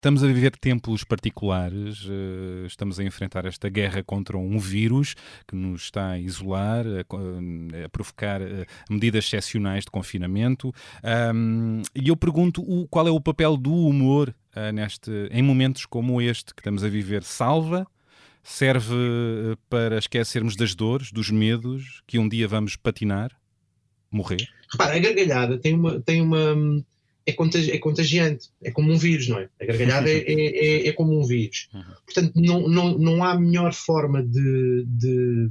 Estamos a viver tempos particulares, estamos a enfrentar esta guerra contra um vírus que nos está a isolar, a provocar medidas excepcionais de confinamento. E eu pergunto qual é o papel do humor em momentos como este que estamos a viver. Salva? Serve para esquecermos das dores, dos medos, que um dia vamos patinar, morrer? Repara, a gargalhada é contagiante, é como um vírus, não é? A gargalhada é como um vírus. Portanto, não há melhor forma de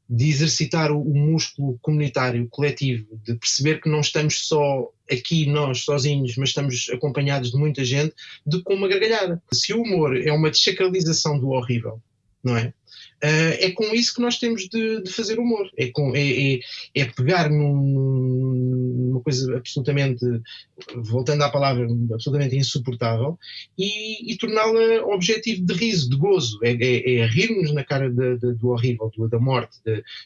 exercitar o músculo comunitário, coletivo, de perceber que não estamos só aqui nós sozinhos, mas estamos acompanhados de muita gente, do que com uma gargalhada. Se o humor é uma desacralização do horrível, não é? É com isso que nós temos de fazer humor. É pegar numa coisa absolutamente, voltando à palavra, absolutamente insuportável e torná-la objetivo de riso, de gozo. É rir-nos na cara do horrível, da morte,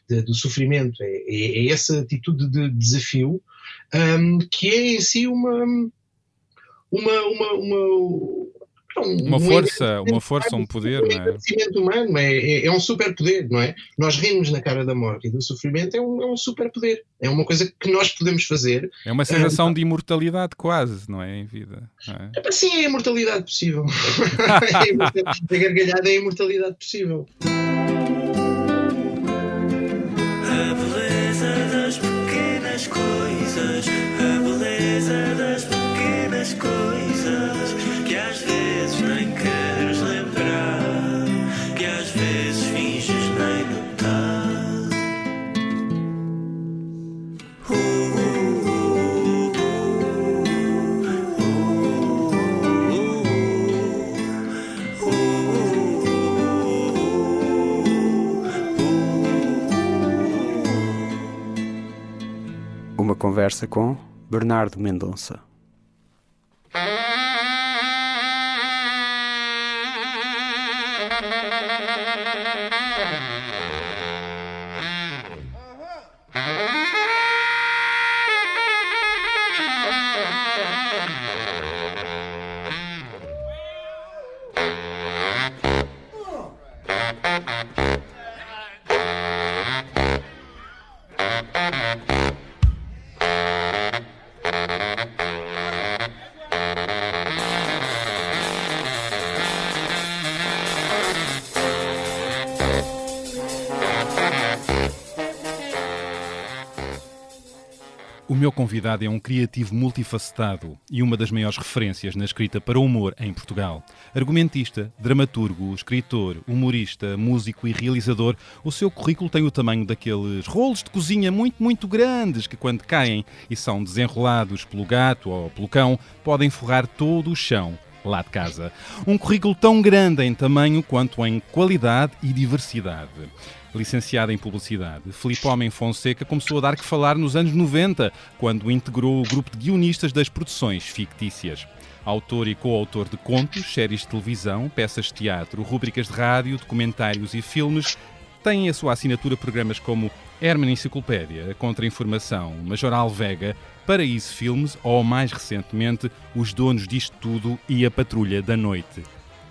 do sofrimento. É essa atitude de desafio que é em si uma força, um poder, não é? Humano, é um superpoder, não é? Nós rimos na cara da morte e do sofrimento, é um superpoder. É uma coisa que nós podemos fazer. É uma sensação de imortalidade quase, não é? Em vida. Não é? Sim, é a imortalidade possível. A gargalhada é a imortalidade possível. A beleza das pequenas coisas, a beleza das pequenas coisas, que às vezes nem queres lembrar, que às vezes finges nem notar. Uma conversa com Bernardo Mendonça. O meu convidado é um criativo multifacetado e uma das maiores referências na escrita para o humor em Portugal. Argumentista, dramaturgo, escritor, humorista, músico e realizador, o seu currículo tem o tamanho daqueles rolos de cozinha muito, muito grandes que, quando caem e são desenrolados pelo gato ou pelo cão, podem forrar todo o chão lá de casa. Um currículo tão grande em tamanho quanto em qualidade e diversidade. Licenciado em Publicidade, Filipe Homem Fonseca começou a dar que falar nos anos 90, quando integrou o grupo de guionistas das produções fictícias. Autor e coautor de contos, séries de televisão, peças de teatro, rúbricas de rádio, documentários e filmes, tem a sua assinatura programas como Herman Enciclopédia, Contra-Informação, Major Alvega, Paraíso Filmes ou, mais recentemente, Os Donos Disto Tudo e A Patrulha da Noite.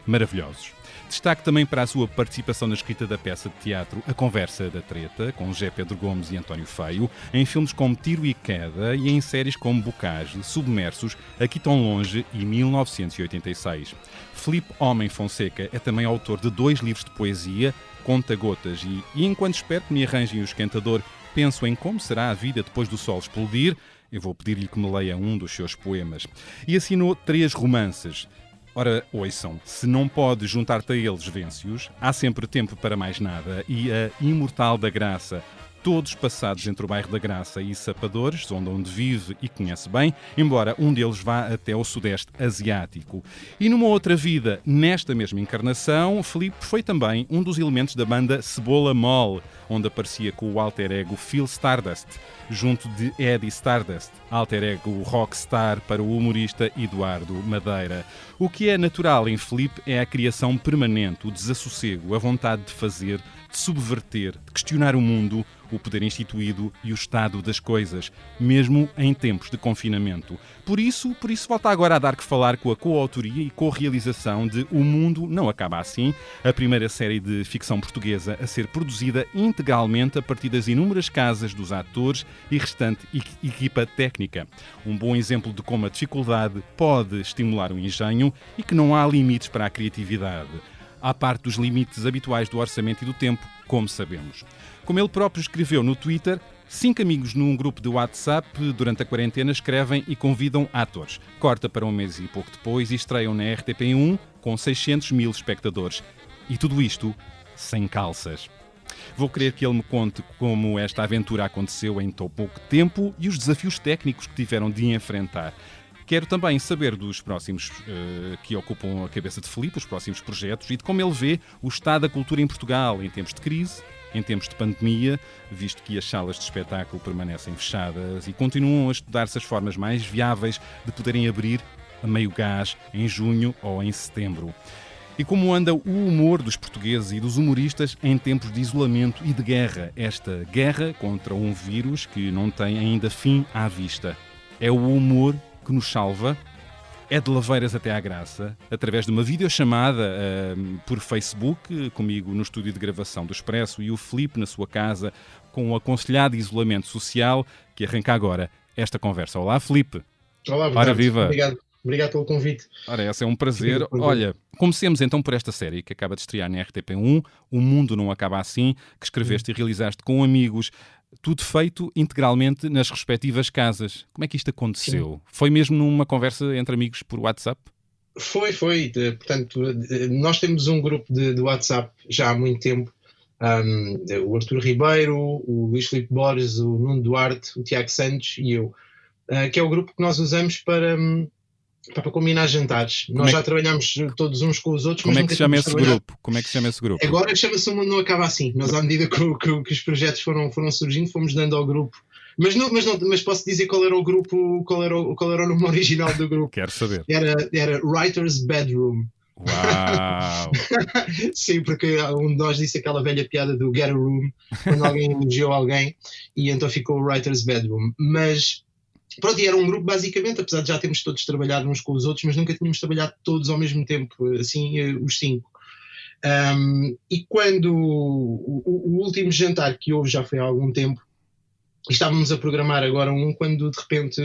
Maravilhosos. Destaque também para a sua participação na escrita da peça de teatro A Conversa da Treta, com José Pedro Gomes e António Feio, em filmes como Tiro e Queda e em séries como Bocage, Submersos, Aqui Tão Longe e 1986. Filipe Homem Fonseca é também autor de 2 livros de poesia, Conta-Gotas e enquanto espero que me arranjem o esquentador, penso em como será a vida depois do sol explodir, eu vou pedir-lhe que me leia um dos seus poemas. E assinou 3 romances. Ora, ouçam, se não pode juntar-te a eles, vence-os, há sempre tempo para mais nada e a Imortal da Graça, todos passados entre o bairro da Graça e Sapadores, zona onde vive e conhece bem, embora um deles vá até ao Sudeste Asiático. E numa outra vida, nesta mesma encarnação, Filipe foi também um dos elementos da banda Cebola Mole, onde aparecia com o alter ego Phil Stardust, junto de Eddie Stardust, alter ego rockstar para o humorista Eduardo Madeira. O que é natural em Filipe é a criação permanente, o desassossego, a vontade de fazer, de subverter, de questionar o mundo, o poder instituído e o estado das coisas, mesmo em tempos de confinamento. Por isso volta agora a dar que falar com a coautoria e co-realização de O Mundo Não Acaba Assim, a primeira série de ficção portuguesa a ser produzida integralmente a partir das inúmeras casas dos atores e restante equipa técnica. Um bom exemplo de como a dificuldade pode estimular o engenho e que não há limites para a criatividade. À parte dos limites habituais do orçamento e do tempo, como sabemos. Como ele próprio escreveu no Twitter, 5 amigos num grupo de WhatsApp durante a quarentena escrevem e convidam atores. Corta para um mês e pouco depois e estreiam na RTP1 com 600 mil espectadores. E tudo isto sem calças. Vou querer que ele me conte como esta aventura aconteceu em tão pouco tempo e os desafios técnicos que tiveram de enfrentar. Quero também saber dos próximos que ocupam a cabeça de Filipe, os próximos projetos, e de como ele vê o estado da cultura em Portugal em tempos de crise, em tempos de pandemia, visto que as salas de espetáculo permanecem fechadas e continuam a estudar-se as formas mais viáveis de poderem abrir a meio gás em junho ou em setembro. E como anda o humor dos portugueses e dos humoristas em tempos de isolamento e de guerra, esta guerra contra um vírus que não tem ainda fim à vista. É o humor que nos salva? É de Laveiras até à Graça, através de uma videochamada por Facebook, comigo no estúdio de gravação do Expresso e o Filipe na sua casa, com o aconselhado isolamento social, que arranca agora esta conversa. Olá, Filipe. Olá, Ora, viva. Obrigado pelo convite. Ora, esse é um prazer. Olha, comecemos então por esta série que acaba de estrear na RTP1, O Mundo Não Acaba Assim, que escreveste e realizaste com amigos, tudo feito integralmente nas respectivas casas. Como é que isto aconteceu? Sim. Foi mesmo numa conversa entre amigos por WhatsApp? Foi. Portanto, nós temos um grupo de WhatsApp já há muito tempo. O Artur Ribeiro, o Luís Filipe Borges, o Nuno Duarte, o Tiago Santos e eu, que é o grupo que nós usamos para combinar jantares. Nós já trabalhamos todos uns com os outros. Como é que se chama esse grupo? Agora chama-se O Mundo Não Acaba Assim. Nós, à medida que os projetos foram surgindo, fomos dando ao grupo. Mas posso dizer qual era o grupo, qual era o nome original do grupo. Quero saber. Era Writer's Bedroom. Uau! Sim, porque um de nós disse aquela velha piada do Get a Room, quando alguém elogiou alguém, e então ficou o Writer's Bedroom. Mas pronto, e era um grupo basicamente, apesar de já termos todos trabalhado uns com os outros, mas nunca tínhamos trabalhado todos ao mesmo tempo, assim, os 5. E quando o último jantar que houve já foi há algum tempo, e estávamos a programar agora quando de repente,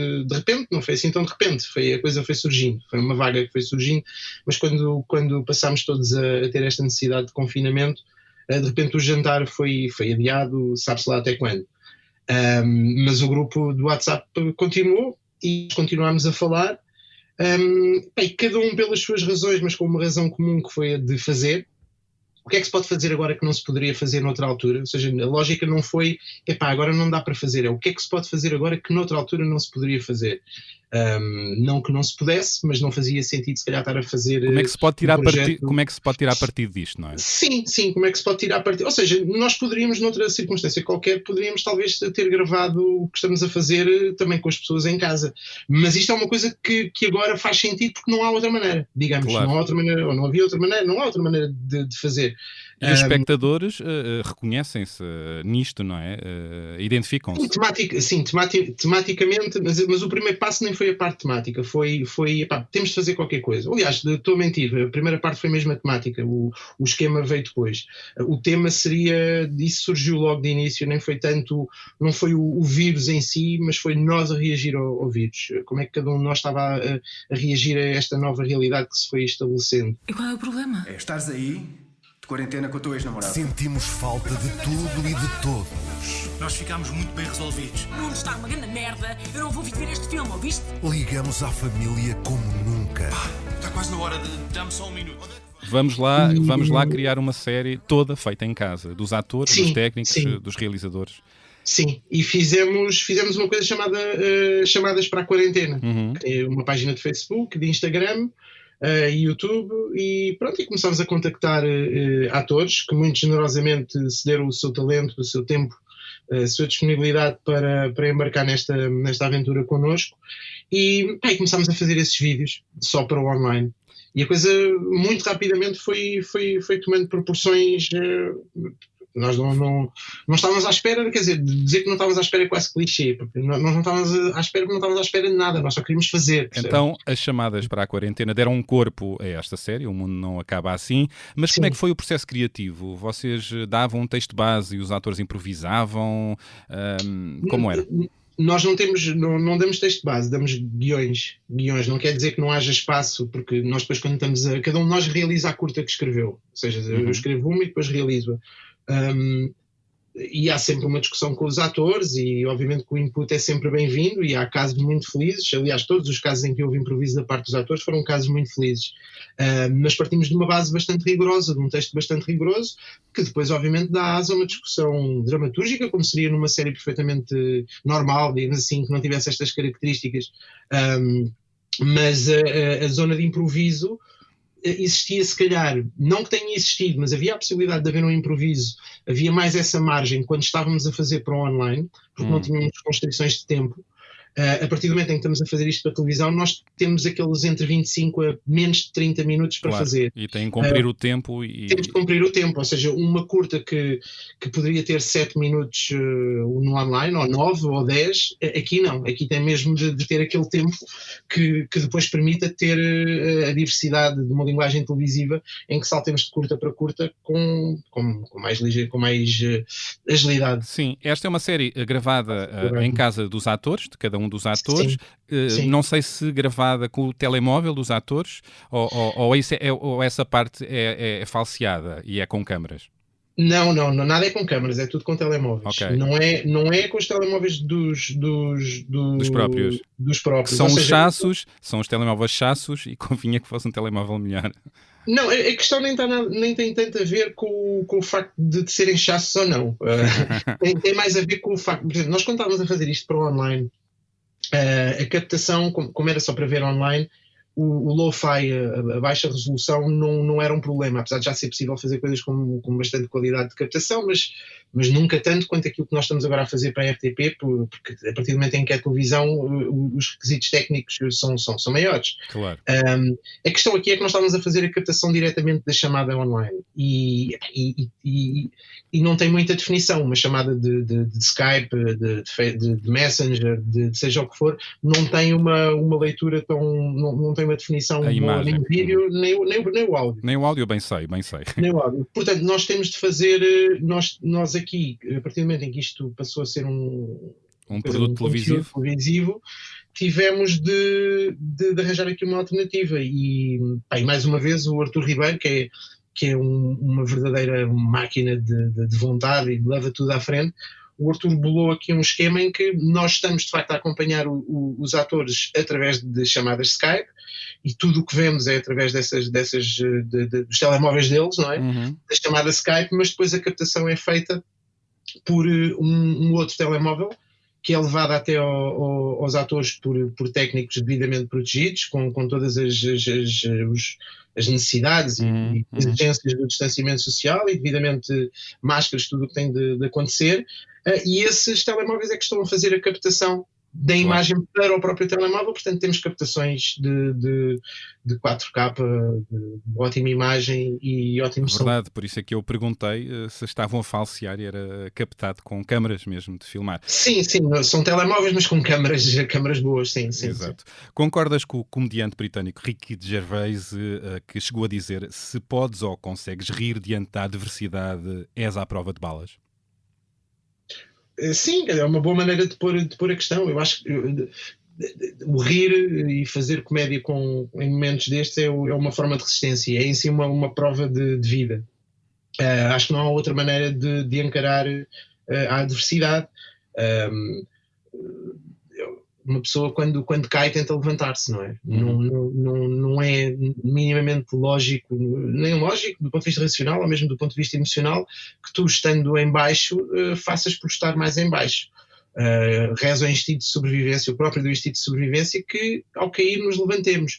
não foi assim tão de repente, a coisa foi surgindo, foi uma vaga que foi surgindo, mas quando passámos todos a ter esta necessidade de confinamento, de repente o jantar foi adiado, sabe-se lá até quando. Mas o grupo do WhatsApp continuou e continuámos a falar, cada um pelas suas razões, mas com uma razão comum que foi a de fazer. O que é que se pode fazer agora que não se poderia fazer noutra altura? Ou seja, a lógica não foi, agora não dá para fazer, é o que é que se pode fazer agora que noutra altura não se poderia fazer. Não que não se pudesse, mas não fazia sentido se calhar estar a fazer. Como é que se pode tirar partido disto, não é? Sim, como é que se pode tirar partido? Ou seja, nós poderíamos, noutra circunstância qualquer, talvez ter gravado o que estamos a fazer também com as pessoas em casa. Mas isto é uma coisa que agora faz sentido porque não há outra maneira, digamos. Claro. Não há outra maneira, ou não havia outra maneira, não há outra maneira de fazer. E os espectadores reconhecem-se nisto, não é? Identificam-se. Tematicamente, mas o primeiro passo nem foi a parte temática, foi temos de fazer qualquer coisa. Aliás, estou a mentir, a primeira parte foi mesmo a temática, o esquema veio depois. O tema isso surgiu logo de início, não foi o vírus em si, mas foi nós a reagir ao vírus. Como é que cada um de nós estava a reagir a esta nova realidade que se foi estabelecendo. E qual é o problema? É estares aí, de quarentena com o teu ex-namorado. Sentimos falta de tudo e de todos. Nós ficámos muito bem resolvidos. O mundo está uma grande merda. Eu não vou ver este filme, ouviste? Ligamos à família como nunca. Está quase na hora de... Dá-me só um minuto. Vamos lá criar uma série toda feita em casa. Dos atores, dos técnicos, dos realizadores. Sim, e fizemos uma coisa chamada Chamadas para a Quarentena. É uma página de Facebook, de Instagram, YouTube, e pronto, e começámos a contactar atores que muito generosamente cederam o seu talento, o seu tempo, a sua disponibilidade para embarcar nesta aventura connosco, e começámos a fazer esses vídeos só para o online. E a coisa muito rapidamente foi tomando proporções Nós não estávamos à espera, quer dizer, de dizer que não estávamos à espera é quase clichê, porque nós não estávamos à espera, não estávamos à espera de nada, nós só queríamos fazer. Percebe? Então, as chamadas para a quarentena deram um corpo a esta série, O Mundo Não Acaba Assim, mas como é que foi o processo criativo? Vocês davam um texto base e os atores improvisavam? Como era? Nós não damos texto base, damos guiões. Não quer dizer que não haja espaço, porque nós depois quando cada um de nós realiza a curta que escreveu. Ou seja, eu escrevo uma e depois realizo-a. E há sempre uma discussão com os atores e obviamente que o input é sempre bem-vindo e há casos muito felizes, aliás todos os casos em que houve improviso da parte dos atores foram casos muito felizes, mas partimos de uma base bastante rigorosa, de um texto bastante rigoroso, que depois obviamente dá asa a uma discussão dramatúrgica, como seria numa série perfeitamente normal, digamos assim, que não tivesse estas características, mas a zona de improviso existia, se calhar, não que tenha existido, mas havia a possibilidade de haver um improviso, havia mais essa margem quando estávamos a fazer para o online, porque não tínhamos constrições de tempo. A partir do momento em que estamos a fazer isto para a televisão, nós temos aqueles entre 25 a menos de 30 minutos para fazer. E tem que cumprir o tempo. Temos de cumprir o tempo, ou seja, uma curta que poderia ter 7 minutos no online, ou 9, ou 10, aqui não. Aqui tem mesmo de ter aquele tempo que depois permita ter a diversidade de uma linguagem televisiva em que saltemos de curta para curta com mais agilidade. Sim, esta é uma série gravada em casa dos atores, de cada um dos atores. Sim. Não sei se gravada com o telemóvel dos atores ou essa parte é falseada e é com câmaras. Não, nada é com câmaras, é tudo com telemóveis. Okay. Não é com os telemóveis dos próprios. Que são os chassos, são os telemóveis chassos e convinha que fosse um telemóvel melhor. Não, a questão nem tem tanto a ver com o facto de serem chassos ou não. Tem mais a ver com o facto, por exemplo, nós quando estávamos a fazer isto para o online, a captação, como era só para ver online, o lo-fi, a baixa resolução, não era um problema, apesar de já ser possível fazer coisas com bastante qualidade de captação, mas nunca tanto quanto aquilo que nós estamos agora a fazer para a RTP, porque a partir do momento em que é televisão, os requisitos técnicos são maiores. Claro. A questão aqui é que nós estávamos a fazer a captação diretamente da chamada online e não tem muita definição. Uma chamada de Skype, de Messenger, de seja o que for, não tem uma leitura não tem uma definição boa, nem o vídeo, nem o áudio. Nem o áudio, bem sei. Nem o áudio. Portanto, nós temos de fazer, nós aqui, a partir do momento em que isto passou a ser um produto televisivo, tivemos de arranjar aqui uma alternativa e mais uma vez o Artur Ribeiro, que é uma verdadeira máquina de vontade e leva tudo à frente. O Artur bolou aqui um esquema em que nós estamos de facto a acompanhar os atores através de chamadas Skype e tudo o que vemos é através dos telemóveis deles, não é? Da chamada Skype, mas depois a captação é feita por um outro telemóvel que é levado até aos atores por técnicos devidamente protegidos, com todas as necessidades e exigências do distanciamento social e devidamente máscaras, tudo o que tem de acontecer. E esses telemóveis é que estão a fazer a captação da imagem para o próprio telemóvel, portanto temos captações de 4K, de ótima imagem e ótimo som. Verdade, por isso é que eu perguntei se estavam a falsear e era captado com câmaras mesmo de filmar. Sim, são telemóveis, mas com câmaras boas, sim. Exato. Concordas com o comediante britânico Ricky Gervais, que chegou a dizer: se podes ou consegues rir diante da adversidade, és à prova de balas? Sim, é uma boa maneira de pôr a questão. Eu acho que o rir e fazer comédia em momentos destes é uma forma de resistência, é em si uma prova de vida. Acho que não há outra maneira de encarar a adversidade. Uma pessoa quando cai tenta levantar-se, não é? Não é minimamente lógico, nem lógico do ponto de vista racional, ou mesmo do ponto de vista emocional, que tu estando em baixo faças por estar mais em baixo. Reza o instinto de sobrevivência, o próprio do instinto de sobrevivência, que ao cair nos levantemos.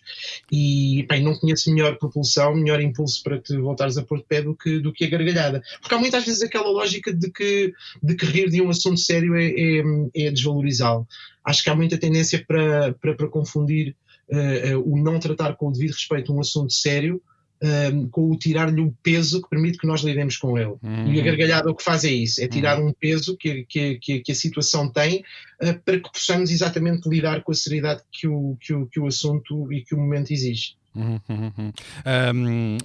E não conheço melhor propulsão, melhor impulso para te voltares a pôr de pé do que a gargalhada. Porque há muitas vezes aquela lógica de que rir de um assunto sério é desvalorizá-lo. Acho que há muita tendência para confundir o não tratar com o devido respeito um assunto sério com o tirar-lhe o peso que permite que nós lidemos com ele. E a gargalhada o que faz é isso, é tirar um peso que a situação tem, para que possamos exatamente lidar com a seriedade que o assunto e que o momento exige.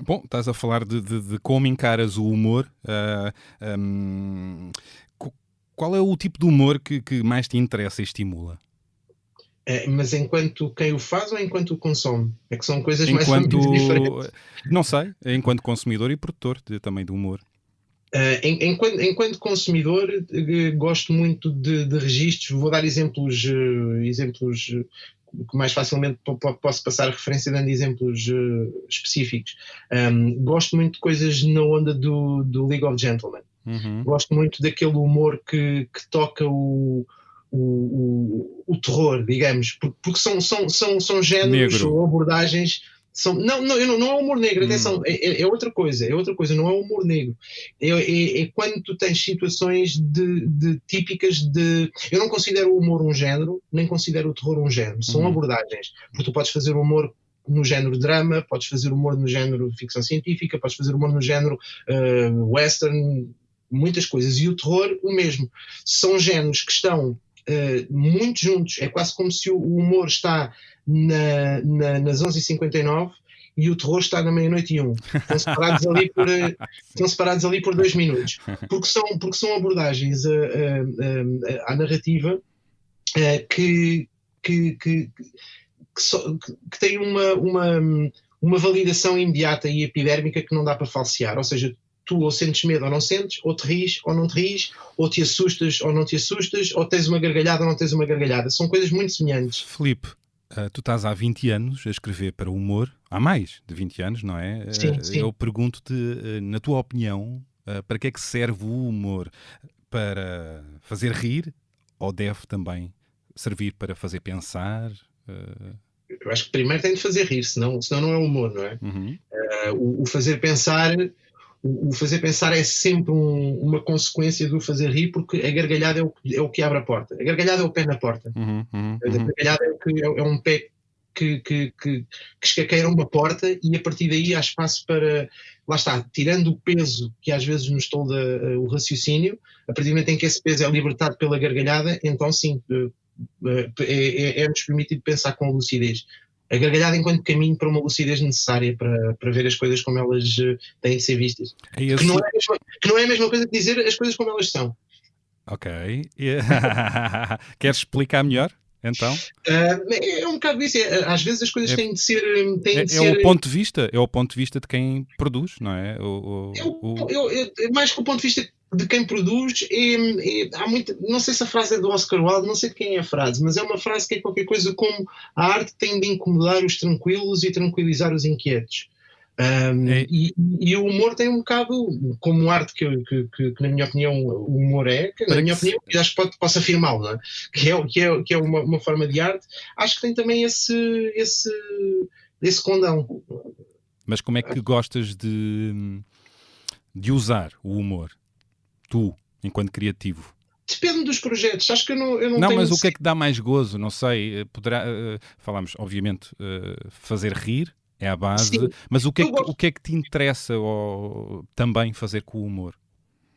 Bom, estás a falar de como encaras o humor. Qual é o tipo de humor que mais te interessa e estimula? Mas enquanto quem o faz ou enquanto o consome? É que são coisas mais ou menos diferentes. Não sei, enquanto consumidor e produtor também do humor. Enquanto consumidor, gosto muito de registros. Vou dar exemplos que mais facilmente posso passar a referência dando exemplos específicos. Gosto muito de coisas na onda do League of Gentlemen. Gosto muito daquele humor que toca o terror, digamos, porque são géneros negro. ou abordagens. Não é humor negro, atenção, é outra coisa, não é humor negro. É quando tu tens situações típicas de. Eu não considero o humor um género, nem considero o terror um género, são abordagens. Porque tu podes fazer humor no género drama, podes fazer humor no género ficção científica, podes fazer humor no género western, muitas coisas. E o terror, o mesmo. São géneros que estão muito juntos, é quase como se o humor está nas 11h59 e o terror está na meia-noite e 1. Estão separados ali por 2 minutos, porque são abordagens à narrativa que têm uma validação imediata e epidérmica que não dá para falsear, ou seja, tu ou sentes medo ou não sentes, ou te ris ou não te ris, ou te assustas ou não te assustas, ou tens uma gargalhada ou não tens uma gargalhada. São coisas muito semelhantes. Filipe, tu estás há 20 anos a escrever para o humor, há mais de 20 anos, não é? Sim. Eu pergunto-te, na tua opinião, para que é que serve o humor? Para fazer rir ou deve também servir para fazer pensar? Eu acho que primeiro tem de fazer rir, senão não é humor, não é? O fazer pensar... O fazer pensar é sempre uma consequência do fazer rir, porque a gargalhada é o que abre a porta. A gargalhada é o pé na porta. A gargalhada é um pé que escaqueira uma porta, e a partir daí há espaço para... Lá está, tirando o peso que às vezes nos tolda o raciocínio, a partir do momento em que esse peso é libertado pela gargalhada, então sim, é-nos permitido pensar com lucidez. A gargalhada enquanto caminho para uma lucidez necessária para ver as coisas como elas têm de ser vistas. Que não é a mesma coisa que dizer as coisas como elas são. Ok. Queres explicar melhor, então? É um bocado isso. Às vezes as coisas têm de ser... o ponto de vista, é o ponto de vista de quem produz, não é? Mais que o ponto de vista de quem produz, há muito, não sei se a frase é do Oscar Wilde, não sei de quem é a frase, mas é uma frase que é qualquer coisa como: a arte tem de incomodar os tranquilos e tranquilizar os inquietos. E o humor tem um bocado, como arte que na minha opinião o humor na minha opinião, e acho que posso afirmá-lo, não é? que é uma forma de arte, acho que tem também esse condão. Mas como é que gostas de usar o humor? Tu, enquanto criativo? Depende dos projetos. Acho que eu não tenho... Mas o que é que dá mais gozo? Não sei. Falamos, obviamente, fazer rir é a base. Sim. Mas o que é que te interessa também fazer com o humor?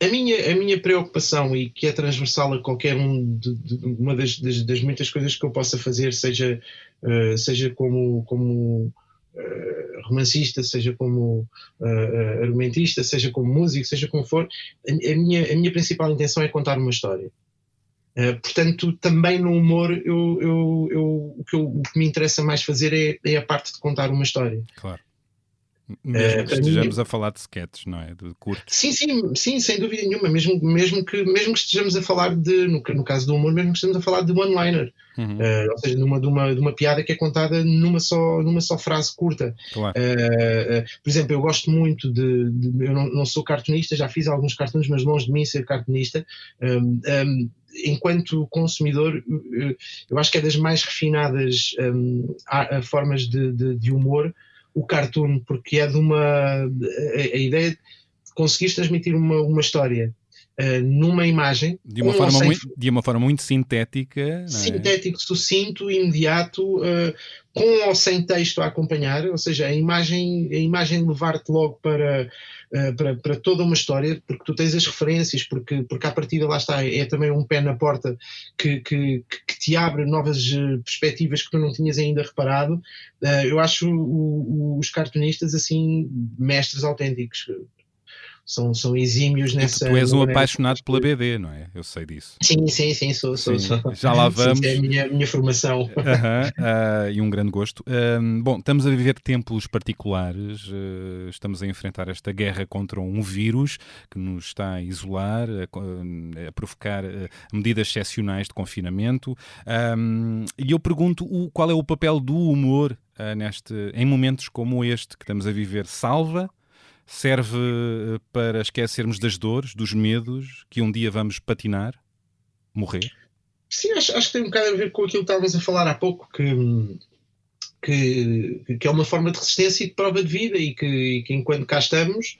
A minha preocupação, e que é transversal a qualquer uma das muitas coisas que eu possa fazer, seja como romancista, seja como argumentista, seja como músico, seja como for, a minha principal intenção é contar uma história. Portanto, também no humor, o que me interessa mais fazer é a parte de contar uma história. Claro. Mesmo que estejamos a falar de sketches, não é? De curtos. Sim, sem dúvida nenhuma. Mesmo que estejamos a falar no caso do humor, mesmo que estejamos a falar de one-liner. Ou seja, de uma piada que é contada numa só frase curta. Claro. Por exemplo, eu gosto muito eu não sou cartunista, já fiz alguns cartoons, mas longe de mim ser cartunista. Enquanto consumidor, eu acho que é das mais refinadas formas de humor o cartoon, porque é a ideia de conseguires transmitir uma história numa imagem de uma forma muito sintética, não é? Sintético, sucinto, imediato, com ou sem texto a acompanhar, ou seja, a imagem levar-te logo para toda uma história, porque tu tens as referências, porque à partida lá está, é também um pé na porta que te abre novas perspectivas que tu não tinhas ainda reparado. Eu acho os cartunistas assim mestres autênticos. São exímios nessa... Tu és um apaixonado pela BD, não é? Eu sei disso. Sim, sou. Já lá vamos. Sim, é a minha formação. E um grande gosto. Bom, estamos a viver tempos particulares, estamos a enfrentar esta guerra contra um vírus que nos está a isolar, a provocar medidas excepcionais de confinamento. E eu pergunto qual é o papel do humor em momentos como este que estamos a viver. Salva? Serve para esquecermos das dores, dos medos, que um dia vamos patinar, morrer? Sim, acho que tem um bocado a ver com aquilo que estávamos a falar há pouco, que é uma forma de resistência e de prova de vida, e que enquanto cá estamos,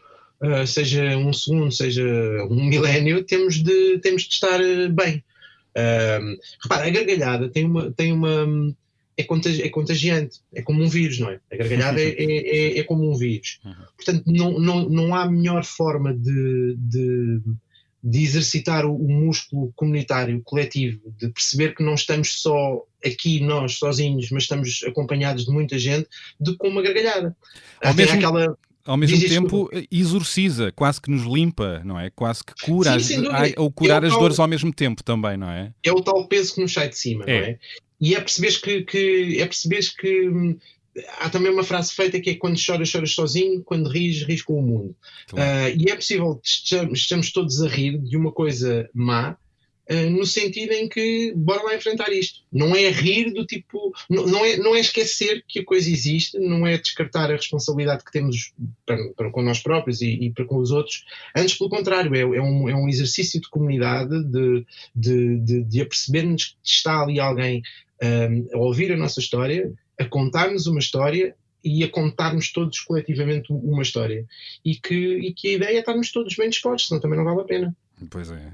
seja um segundo, seja um milénio, temos de estar bem. Repara, a gargalhada é contagiante, é como um vírus, não é? A gargalhada é como um vírus. Portanto, não há melhor forma de exercitar o músculo comunitário, coletivo, de perceber que não estamos só aqui nós sozinhos, mas estamos acompanhados de muita gente, do que com uma gargalhada. Ao mesmo tempo, exorciza, quase que nos limpa, não é? Quase que cura, ou curar as dores ao mesmo tempo também, não é? É o tal peso que nos sai de cima, não é? E é perceberes que há também uma frase feita que é: quando choras, choras sozinho, quando ris com o mundo. Claro. E é possível que estejamos todos a rir de uma coisa má, no sentido em que bora lá enfrentar isto. Não é rir do tipo... Não é esquecer que a coisa existe, não é descartar a responsabilidade que temos para com nós próprios e para com os outros. Antes, pelo contrário, é um exercício de comunidade, de apercebermos que está ali alguém a ouvir a nossa história, a contar-nos uma história e a contarmos todos coletivamente uma história. E que a ideia é estarmos todos bem dispostos, senão também não vale a pena. Pois é.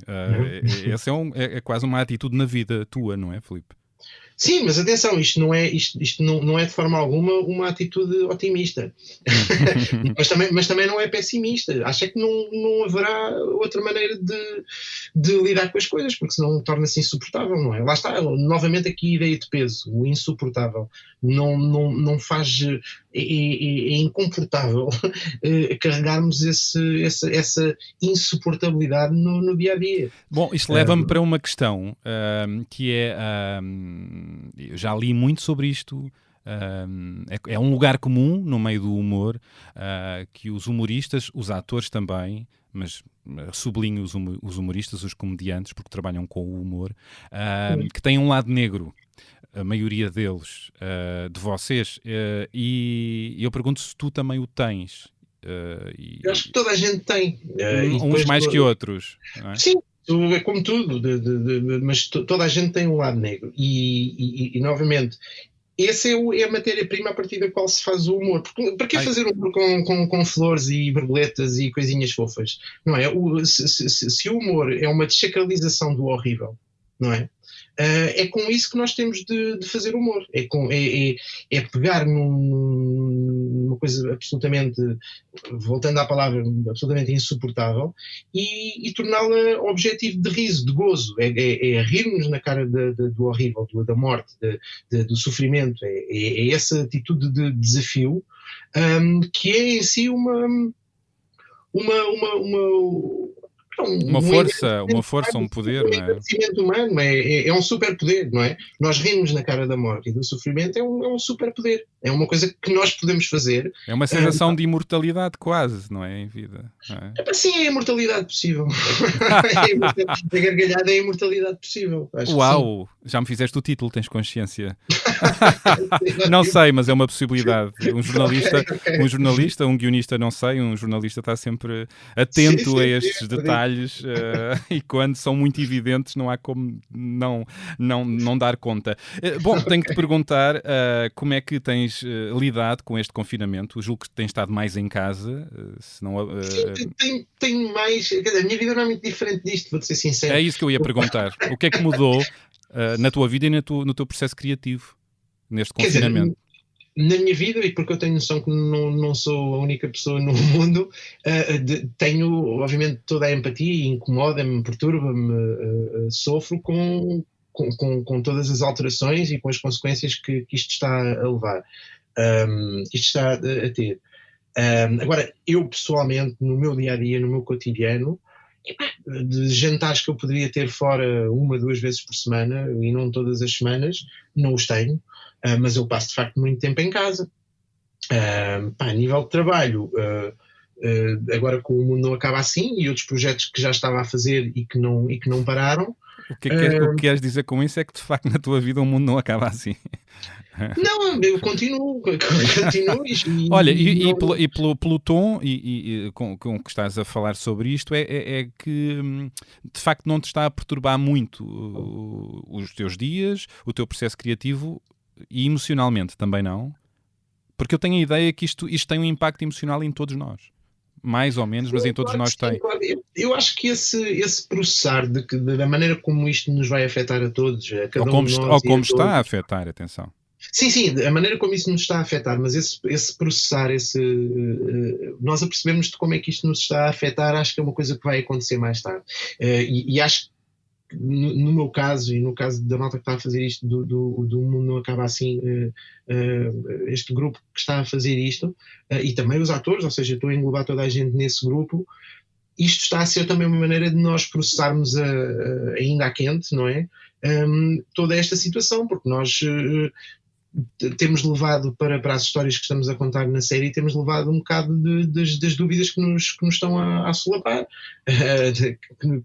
Essa é quase uma atitude na vida tua, não é, Filipe? Sim, mas atenção, isto não é de forma alguma uma atitude otimista. mas também não é pessimista. Acho que não haverá outra maneira de lidar com as coisas, porque senão torna-se insuportável, não é? Lá está, novamente aqui a ideia de peso, o insuportável. Não faz... É incomportável carregarmos essa insuportabilidade no dia-a-dia. Bom, isto leva-me para uma questão que é... eu já li muito sobre isto. É um lugar comum no meio do humor, que os humoristas, os atores também, mas sublinho os humoristas, os comediantes, porque trabalham com o humor, que têm um lado negro, a maioria deles, de vocês, e eu pergunto se tu também o tens. Eu acho que toda a gente tem. Uns mais que outros, não é? Sim. É como tudo, mas toda a gente tem um lado negro e novamente, essa é a matéria-prima a partir da qual se faz o humor. Porque, para que fazer humor com flores e borboletas e coisinhas fofas? Não é? Se o humor é uma desacralização do horrível, não é? É com isso que nós temos de fazer humor. É pegar numa coisa absolutamente, voltando à palavra, absolutamente insuportável e torná-la objetivo de riso, de gozo. É rir-nos na cara do horrível, da morte, do sofrimento. É essa atitude de desafio, que é em si uma força, um poder, não é? O humano é um superpoder, não é? Nós rimos na cara da morte e do sofrimento, é um superpoder. É uma coisa que nós podemos fazer. É uma sensação de imortalidade quase, não é? Em vida. Não é? Sim, é a imortalidade possível. A gargalhada é a imortalidade possível. Uau! Já me fizeste o título, tens consciência? Não sei, mas é uma possibilidade. Um jornalista, um guionista, não sei, um jornalista está sempre atento a estes detalhes. detalhes e quando são muito evidentes não há como não dar conta. Bom, tenho que te perguntar como é que tens lidado com este confinamento. Eu julgo que tens estado mais em casa. Sim, tenho mais... Quer dizer, a minha vida não é muito diferente disto, vou-te ser sincero. É isso que eu ia perguntar. O que é que mudou na tua vida e no teu processo criativo neste confinamento? Na minha vida, e porque eu tenho noção que não sou a única pessoa no mundo, tenho, obviamente, toda a empatia, incomoda-me, perturba-me, sofro com todas as alterações e com as consequências que isto está a levar, isto está a ter. Agora, eu pessoalmente, no meu dia-a-dia, no meu cotidiano, de jantares que eu poderia ter fora 1-2 vezes por semana, e não todas as semanas, não os tenho. Mas eu passo de facto muito tempo em casa. A nível de trabalho, agora que o mundo não acaba assim, e outros projetos que já estava a fazer e que não pararam. O que queres dizer com isso é que de facto na tua vida o mundo não acaba assim. Não, eu continuo Olha, e pelo tom com que estás a falar sobre isto, é que de facto não te está a perturbar muito os teus dias, o teu processo criativo. E emocionalmente também não? Porque eu tenho a ideia que isto tem um impacto emocional em todos nós. Mais ou menos, mas em todos nós tem. Eu acho que esse processar da maneira como isto nos vai afetar a todos, a cada um de nós. Ou como está a afetar, atenção. Sim, a maneira como isso nos está a afetar, mas esse processar, nós apercebemos de como é que isto nos está a afetar, acho que é uma coisa que vai acontecer mais tarde. E acho que no meu caso, e no caso da malta que está a fazer isto, do mundo não acaba assim, este grupo que está a fazer isto, e também os atores, ou seja, estou a englobar toda a gente nesse grupo, isto está a ser também uma maneira de nós processarmos ainda à quente, não é? Toda esta situação, porque nós temos levado para as histórias que estamos a contar na série, temos levado um bocado das dúvidas que nos estão a solapar,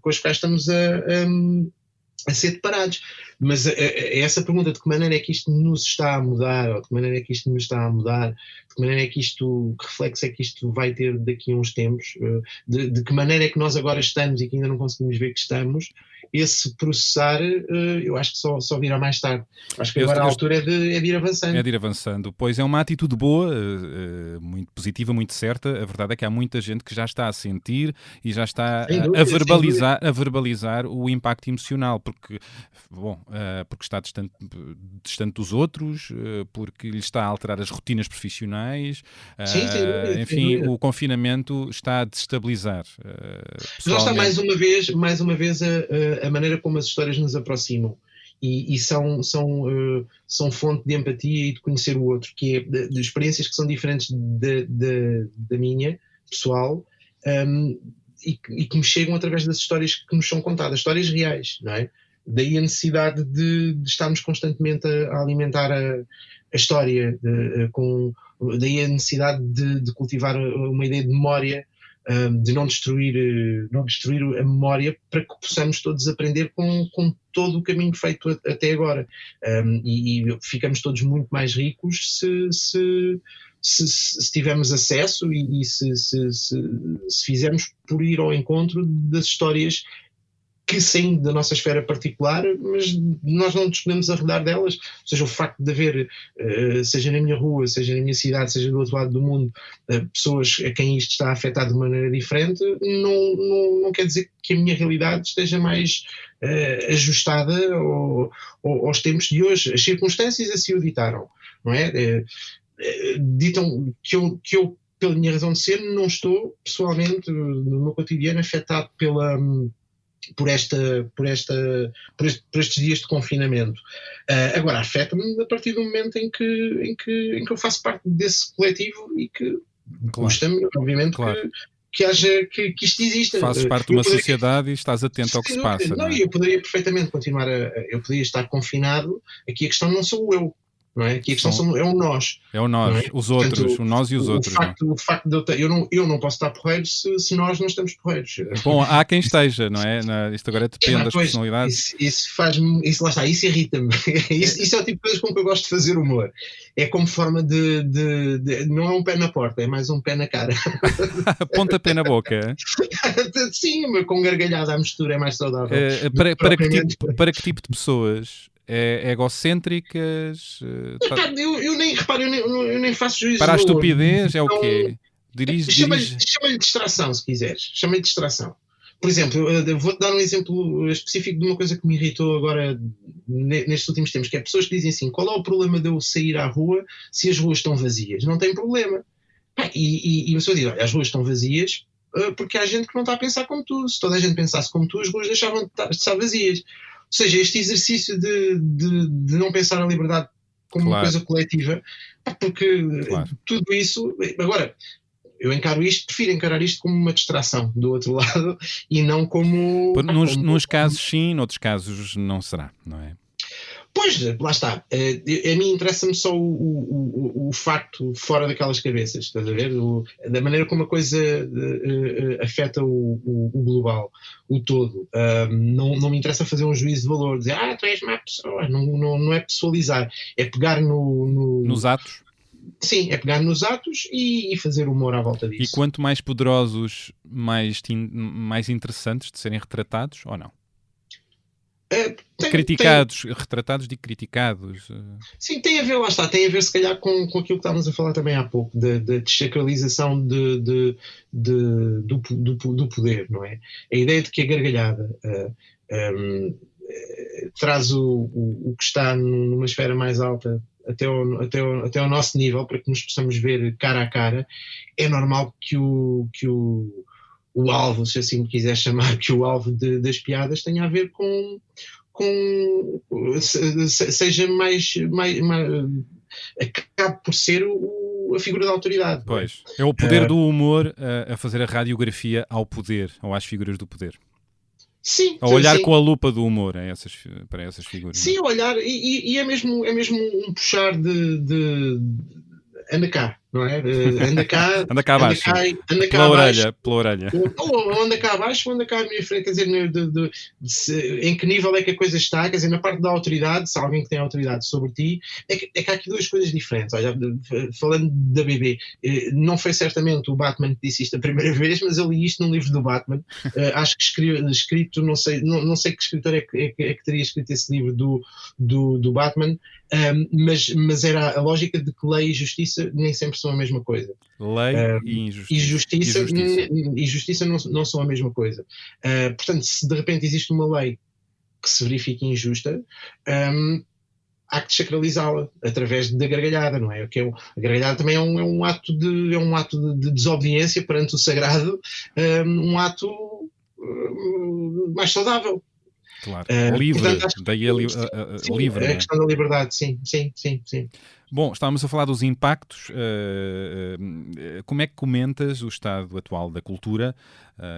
com as quais estamos a ser deparados. Mas essa pergunta de que maneira é que isto nos está a mudar, ou de que maneira é que isto nos está a mudar, de que maneira é que isto, que reflexo é que isto vai ter daqui a uns tempos, de que maneira é que nós agora estamos e que ainda não conseguimos ver que estamos, esse processar, eu acho que só virá mais tarde. Acho que agora a altura é de ir avançando. É de ir avançando. Pois é uma atitude boa, muito positiva, muito certa. A verdade é que há muita gente que já está a sentir e já está a verbalizar o impacto emocional, porque está distante dos outros, porque lhe está a alterar as rotinas profissionais. Enfim, o confinamento está a destabilizar. Já está mais uma vez a maneira como as histórias nos aproximam e são fonte de empatia e de conhecer o outro, que é de experiências que são diferentes da minha, pessoal, e que me chegam através das histórias que nos são contadas, histórias reais, não é? Daí a necessidade de estarmos constantemente a alimentar a história, daí a necessidade de cultivar uma ideia de memória, de não destruir a memória, para que possamos todos aprender com todo o caminho feito até agora. E ficamos todos muito mais ricos se tivermos acesso e se fizermos por ir ao encontro das histórias que saem da nossa esfera particular, mas nós não nos podemos arredar delas. Ou seja, o facto de haver, seja na minha rua, seja na minha cidade, seja do outro lado do mundo, pessoas a quem isto está a afetar de maneira diferente, não quer dizer que a minha realidade esteja mais ajustada aos tempos de hoje. As circunstâncias assim o ditaram, não é? Ditam que eu, pela minha razão de ser, não estou, pessoalmente, no meu cotidiano, afetado por estes dias de confinamento. Agora, afeta-me a partir do momento em que eu faço parte desse coletivo e que custa-me, obviamente, que isto exista. Fazes parte de uma sociedade e estás atento ao que se passa. Não, eu poderia perfeitamente continuar eu poderia estar confinado. Aqui a questão não sou eu. não é? Aqui a questão é um nós. É o nós, não é? os outros, Portanto, o nós e os outros. O facto de eu não posso estar porreiro se nós não estamos porreiros. Bom, há quem esteja, não é? Isto agora depende das Pois, personalidades. Isso faz-me, isso lá está, isso irrita-me. Isso é o tipo de coisas com que eu gosto de fazer humor. É como forma de não é um pé na porta, é mais um pé na cara. Pontapé na boca. Sim, mas com gargalhada a mistura é mais saudável. Para que tipo de pessoas? Egocêntricas? Eu nem faço juízo. Para a estupidez é o quê? Chama-lhe distração, se quiseres. Chama-lhe distração. Por exemplo, eu vou-te dar um exemplo específico de uma coisa que me irritou agora nestes últimos tempos, que é pessoas que dizem assim: qual é o problema de eu sair à rua se as ruas estão vazias? Não tem problema. E a pessoa diz: olha, as ruas estão vazias porque há gente que não está a pensar como tu. Se toda a gente pensasse como tu, as ruas deixavam de estar vazias. Ou seja, este exercício de não pensar a liberdade como uma coisa coletiva, porque tudo isso... Agora, eu prefiro encarar isto como uma distração do outro lado e não como... Nos casos sim, noutros casos não será, não é? Pois, lá está. A mim interessa-me só o facto fora daquelas cabeças, estás a ver? Da maneira como a coisa afeta o global, o todo. Não me interessa fazer um juízo de valor, dizer, tu és má pessoa. Não é pessoalizar. É pegar nos atos? Sim, é pegar nos atos e fazer humor à volta disso. E quanto mais poderosos, mais interessantes de serem retratados, ou não? Retratados de criticados. Sim, tem a ver, lá está, tem a ver se calhar com aquilo que estávamos a falar também há pouco, da desacralização do poder, não é? A ideia de que a gargalhada traz o que está numa esfera mais alta até ao nosso nível, para que nos possamos ver cara a cara. É normal que o alvo, se assim me quiser chamar, que o alvo das piadas tenha a ver com seja mais acabe por ser a figura da autoridade. Pois, é o poder do humor a fazer a radiografia ao poder, ou às figuras do poder. Sim. A olhar sim. com a lupa do humor para essas figuras. Sim, olhar, e é mesmo um puxar de anda cá, não é? Anda cá abaixo. Pela orelha. Ou anda cá abaixo ou anda cá à minha frente. Quer dizer, em que nível é que a coisa está? Quer dizer, na parte da autoridade, se há alguém que tem autoridade sobre ti, é que há aqui duas coisas diferentes. Olha, falando da BB, não foi certamente o Batman que disse isto a primeira vez, mas eu li isto num livro do Batman. Acho que escrito, não sei que escritor é que teria escrito esse livro do Batman, mas era a lógica de que lei e justiça nem sempre são a mesma coisa. Lei e justiça não são a mesma coisa. Portanto, se de repente existe uma lei que se verifica injusta, há que desacralizá-la através da gargalhada, não é? A gargalhada também é um ato de desobediência perante o sagrado, um ato mais saudável. Claro, livre, portanto, daí livre. É a questão da liberdade, sim. Bom, estávamos a falar dos impactos. Como é que comentas o estado atual da cultura,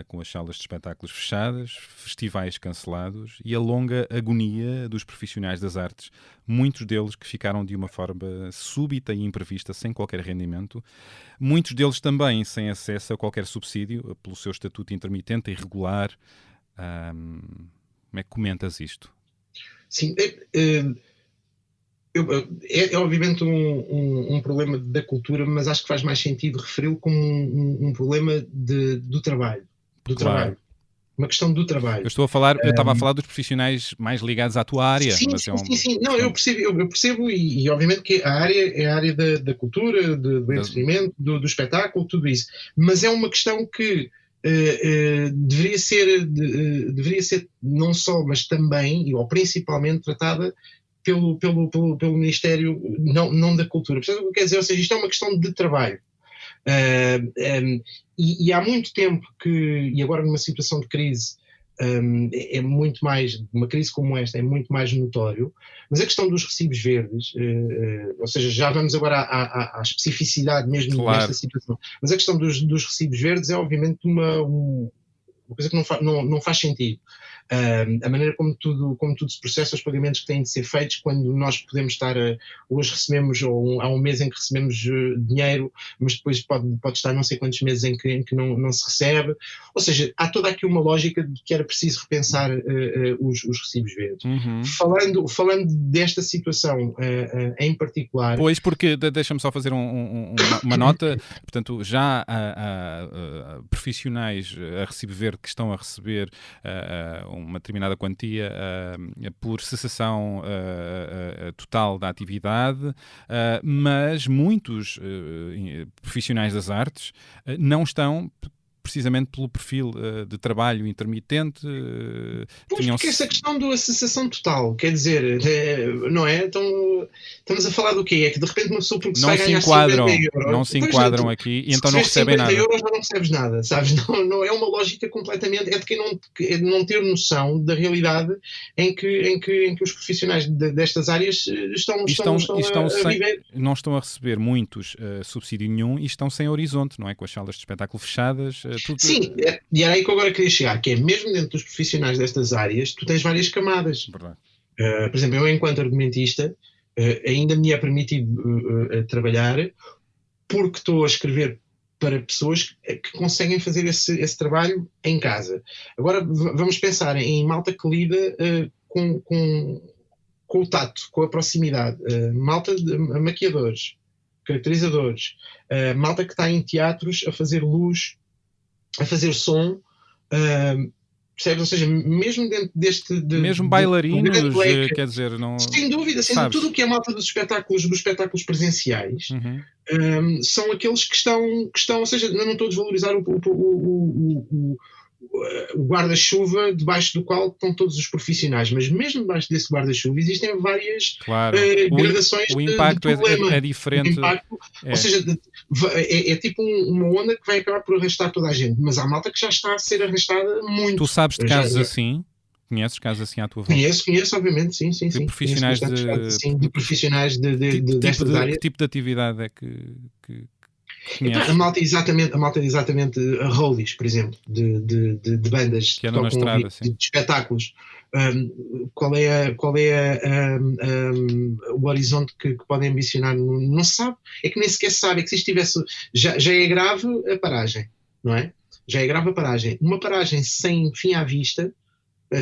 com as salas de espetáculos fechadas, festivais cancelados e a longa agonia dos profissionais das artes, muitos deles que ficaram de uma forma súbita e imprevista, sem qualquer rendimento, muitos deles também sem acesso a qualquer subsídio, pelo seu estatuto intermitente e irregular. Como é que comentas isto? Sim, é obviamente um problema da cultura, mas acho que faz mais sentido referi-lo como um problema do trabalho. Trabalho. Uma questão do trabalho. Eu estava a falar dos profissionais mais ligados à tua área. Sim. Não, eu percebo e obviamente que a área é a área da cultura, do entretenimento, do espetáculo, tudo isso. Mas é uma questão que deveria ser não só, mas também, ou principalmente, tratada pelo Ministério, não da Cultura. Quer dizer, ou seja, isto é uma questão de trabalho. E há muito tempo e agora numa situação de crise, é muito mais, uma crise como esta é muito mais notório, mas a questão dos recibos verdes, ou seja, já vamos agora à especificidade mesmo desta situação, mas a questão dos recibos verdes é obviamente uma coisa que não faz sentido. A maneira como tudo se processa, os pagamentos que têm de ser feitos, quando nós podemos estar, hoje recebemos, ou há um mês em que recebemos dinheiro, mas depois pode estar não sei quantos meses em que não se recebe. Ou seja, há toda aqui uma lógica de que era preciso repensar os recibos verdes. Falando desta situação em particular... Pois, porque, deixa-me só fazer uma nota, portanto, já há profissionais a recibo verde que estão a receber uma determinada quantia por cessação total da atividade, mas muitos profissionais das artes não estão precisamente pelo perfil de trabalho intermitente. Porque essa questão da cessação total, quer dizer, não é? Então, estamos a falar do quê? É que de repente uma pessoa porque não se vai ganhar 50 euros... Não se enquadram aqui e então não recebem nada. 50 euros não recebes nada, sabes? Não é uma lógica completamente... É de quem não ter noção da realidade em que os profissionais destas áreas estão a viver. Não estão a receber muitos subsídio nenhum e estão sem horizonte, não é? Com as salas de espetáculo fechadas... Sim, e era aí que eu agora queria chegar, que é mesmo dentro dos profissionais destas áreas, tu tens várias camadas. Verdade. Por exemplo, eu enquanto argumentista ainda me é permitido trabalhar porque estou a escrever para pessoas que conseguem fazer esse trabalho em casa. Agora vamos pensar em malta que lida com o tato, com a proximidade, malta de maquiadores, caracterizadores, malta que está em teatros a fazer luz, a fazer som, percebes? Ou seja, mesmo dentro deste... mesmo bailarinos, quer dizer... Não... Sem dúvida, tudo o que é malta dos espetáculos presenciais, são aqueles que estão, ou seja, eu não estou a desvalorizar o guarda-chuva debaixo do qual estão todos os profissionais, mas mesmo debaixo desse guarda-chuva existem várias gradações o impacto de problema. É diferente. Ou seja, é tipo uma onda que vai acabar por arrastar toda a gente, mas há malta que já está a ser arrastada muito. Tu sabes de casos assim? Conheces casos assim à tua volta? Conheço, obviamente, sim. De profissionais de profissionais destas áreas. Que tipo de atividade é que então, a malta é exatamente a rollies, por exemplo, de bandas que andam na estrada, de espetáculos. Qual é o horizonte que podem ambicionar? Não se sabe. É que nem sequer se sabe. É que se estivesse... Já é grave a paragem, não é? Já é grave a paragem. Uma paragem sem fim à vista,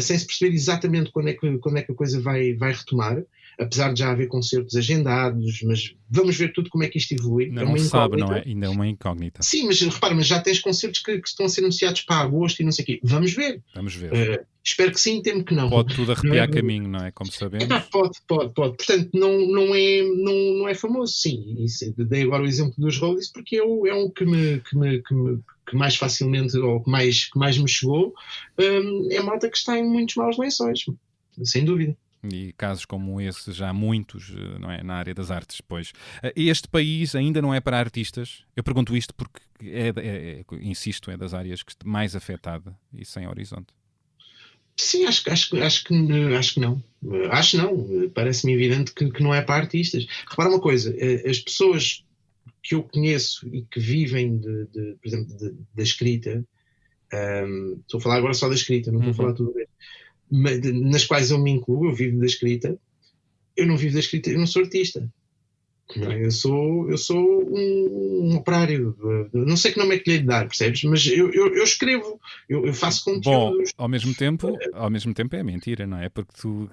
sem se perceber exatamente quando é que a coisa vai retomar, apesar de já haver concertos agendados, mas vamos ver tudo como é que isto evolui. Não se sabe, não é? Ainda é uma incógnita. Sim, mas repara, já tens concertos que estão a ser anunciados para agosto e não sei o quê. Vamos ver. Espero que sim, temo que não. Pode tudo arrepiar caminho, não é? Como sabemos. Pode. Portanto, não é famoso, sim. Dei agora o exemplo dos rollies porque é um que mais facilmente, ou que mais me chegou, é a malta que está em muitos maus lençóis, sem dúvida. E casos como esse já há muitos, não é, na área das artes. Pois este país ainda não é para artistas. Eu pergunto isto porque insisto, é das áreas mais afetada e sem horizonte. Sim, acho que não. Acho não. Parece-me evidente que não é para artistas. Repara uma coisa, as pessoas que eu conheço e que vivem por exemplo, da escrita, estou a falar agora só da escrita, não estou a falar tudo bem, nas quais eu me incluo, eu vivo da escrita, eu não vivo da escrita, eu não sou artista. Não, eu sou um operário, não sei que nome é que lhe dar, percebes? Mas eu escrevo, eu faço conteúdos. Bom, ao mesmo tempo é mentira, não é? Porque tu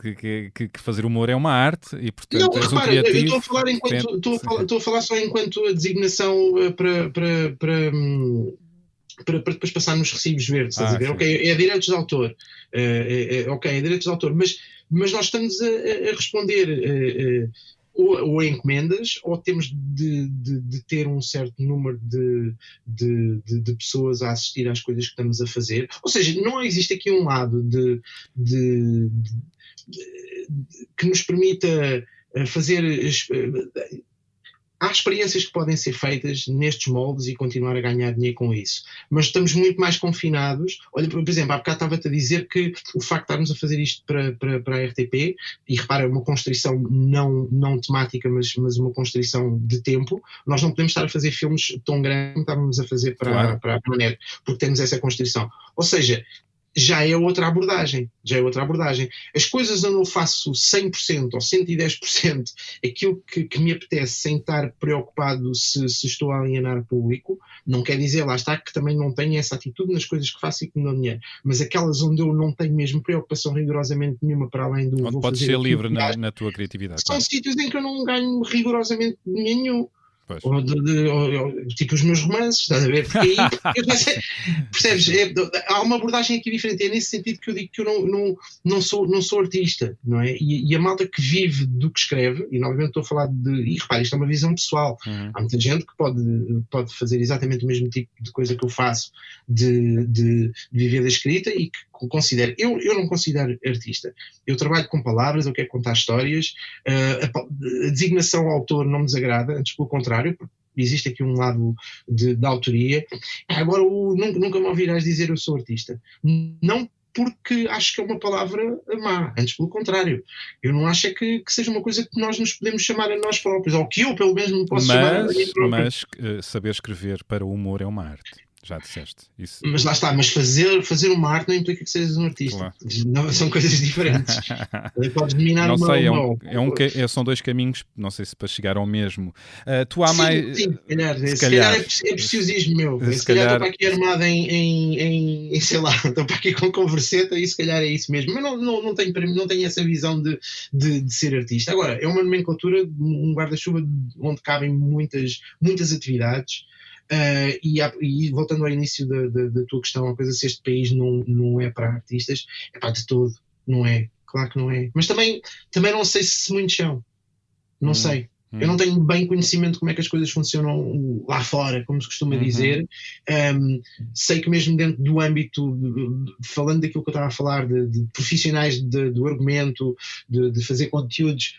que fazer humor é uma arte e portanto não, és repara, um criativo. Eu estou a falar só enquanto a designação para depois passar nos recibos verdes, estás a ver? Ok, é direitos de autor, é direitos de autor, mas nós estamos a responder ou a encomendas, ou temos de ter um certo número de pessoas a assistir às coisas que estamos a fazer. Ou seja, não existe aqui um lado que nos permita fazer... há experiências que podem ser feitas nestes moldes e continuar a ganhar dinheiro com isso. Mas estamos muito mais confinados. Olha, por exemplo, há bocado estava-te a dizer que o facto de estarmos a fazer isto para a RTP, e repara, uma constrição não temática, mas uma constrição de tempo, nós não podemos estar a fazer filmes tão grandes como estávamos a fazer para a net, porque temos essa constrição. Ou seja, já é outra abordagem. As coisas onde eu faço 100% ou 110% aquilo que me apetece sem estar preocupado se estou a alienar o público, não quer dizer, lá está, que também não tenho essa atitude nas coisas que faço e que me dão dinheiro. Mas aquelas onde eu não tenho mesmo preocupação rigorosamente nenhuma para além do... Onde podes ser livre na tua criatividade. São sítios em que eu não ganho rigorosamente dinheiro nenhum. Pois. Tipo os meus romances, estás a ver? Porque aí, percebes? Há uma abordagem aqui diferente. É nesse sentido que eu digo que eu não sou artista, não é? E a malta que vive do que escreve, e novamente estou a falar e repara, isto é uma visão pessoal. Há muita gente que pode fazer exatamente o mesmo tipo de coisa que eu faço, de viver da escrita, e que considero. Eu não considero artista. Eu trabalho com palavras, eu quero contar histórias. A designação autor não me desagrada, antes pelo contrário, porque existe aqui um lado da autoria. Agora, nunca me ouvirás dizer eu sou artista. Não porque acho que é uma palavra má, antes pelo contrário. Eu não acho que seja uma coisa que nós nos podemos chamar a nós próprios, ou que eu pelo menos me posso chamar a mim próprio. Mas saber escrever para o humor é uma arte. Já disseste. Isso... Mas lá está, mas fazer uma arte não implica que sejas um artista. Claro. Não, são coisas diferentes. Podes dominar não sei, são dois caminhos, não sei se para chegar ao mesmo. Tu há mais... Sim, se calhar é preciosismo meu. Se calhar estou para aqui armado em sei lá, estou para aqui com converseta e se calhar é isso mesmo. Mas não tenho essa visão de ser artista. Agora, é uma nomenclatura, um guarda-chuva onde cabem muitas atividades. E voltando ao início da tua questão, a coisa se este país não é para artistas, é para de todo, não é? Claro que não é. Mas também não sei se muitos são. Não sei. Eu não tenho bem conhecimento de como é que as coisas funcionam lá fora, como se costuma dizer. Sei que mesmo dentro do âmbito, falando daquilo que eu estava a falar, de profissionais do argumento, de fazer conteúdos,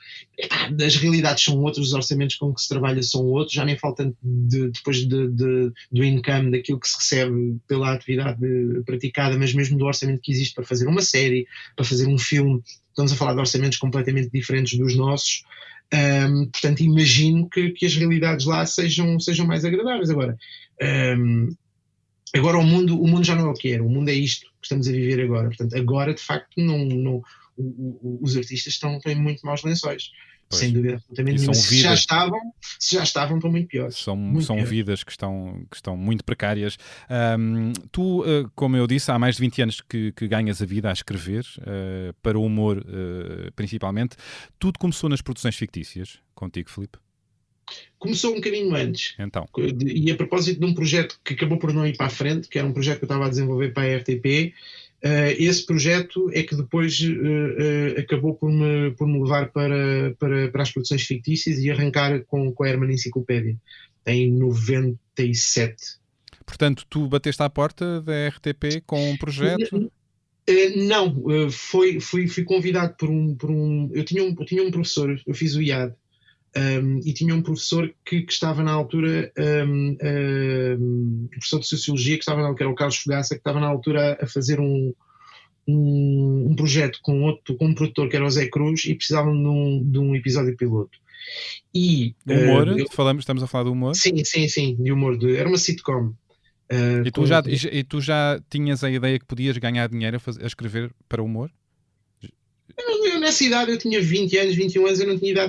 as realidades são outras, os orçamentos com que se trabalha são outros, já nem falta depois do income, daquilo que se recebe pela atividade praticada, mas mesmo do orçamento que existe para fazer uma série, para fazer um filme. Estamos a falar de orçamentos completamente diferentes dos nossos. Portanto, imagino que as realidades lá sejam mais agradáveis. Agora o mundo já não é o que era, o mundo é isto que estamos a viver agora. Portanto, agora de facto os artistas estão em muito maus lençóis. Pois. Sem dúvida absolutamente nenhuma. Se já estavam, estão muito piores. São vidas que estão muito precárias. Tu, como eu disse, há mais de 20 anos que ganhas a vida a escrever, para o humor principalmente. Tudo começou nas produções fictícias, contigo, Filipe? Começou um bocadinho antes. Então. E a propósito de um projeto que acabou por não ir para a frente, que era um projeto que eu estava a desenvolver para a RTP, esse projeto é que depois acabou por me levar para as produções fictícias e arrancar com a Herman Enciclopédia em 97. Portanto, tu bateste à porta da RTP com um projeto? Não, fui convidado por um... Eu tinha um professor, eu fiz o IAD, e tinha um professor que estava na altura, professor de Sociologia, que era o Carlos Fogaça, que estava na altura a fazer um projeto com um produtor que era o Zé Cruz e precisavam de um episódio piloto. E, humor? Estamos a falar de humor? Sim, de humor. Era uma sitcom. E tu já tinhas a ideia que podias ganhar dinheiro a escrever para humor? Eu, nessa idade, eu tinha 20 anos, 21 anos, eu não tinha ideia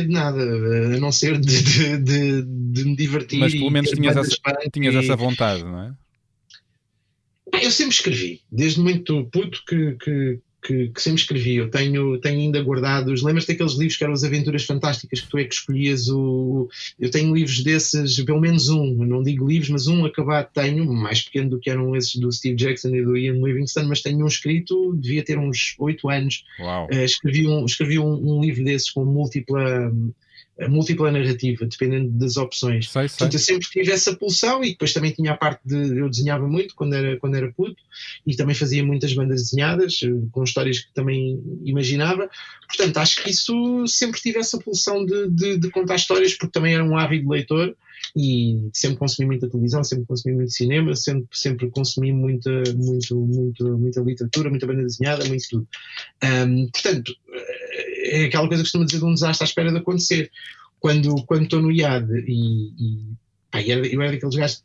de nada, a não ser de me divertir. Mas pelo menos tinhas essa vontade, não é? Eu sempre escrevi, desde muito puto que sempre escrevi. Eu tenho ainda guardados. Lembras-te daqueles livros que eram as Aventuras Fantásticas, que tu é que escolhias eu tenho livros desses, pelo menos um, não digo livros, mas um acabado tenho, mais pequeno do que eram esses do Steve Jackson e do Ian Livingstone, mas tenho um escrito, devia ter uns 8 anos. Uau. Escrevi um livro desses com múltipla múltipla narrativa, dependendo das opções. Sei. Portanto, eu sempre tive essa pulsão e depois também tinha a parte de... Eu desenhava muito quando era puto e também fazia muitas bandas desenhadas com histórias que também imaginava. Portanto, acho que isso sempre tive essa pulsão de contar histórias, porque também era um ávido leitor e sempre consumi muita televisão, sempre consumi muito cinema, sempre consumi muita literatura, muita banda desenhada, muito tudo. Portanto, é aquela coisa que costuma dizer de um desastre à espera de acontecer. Quando estou no IAD eu era daqueles gajos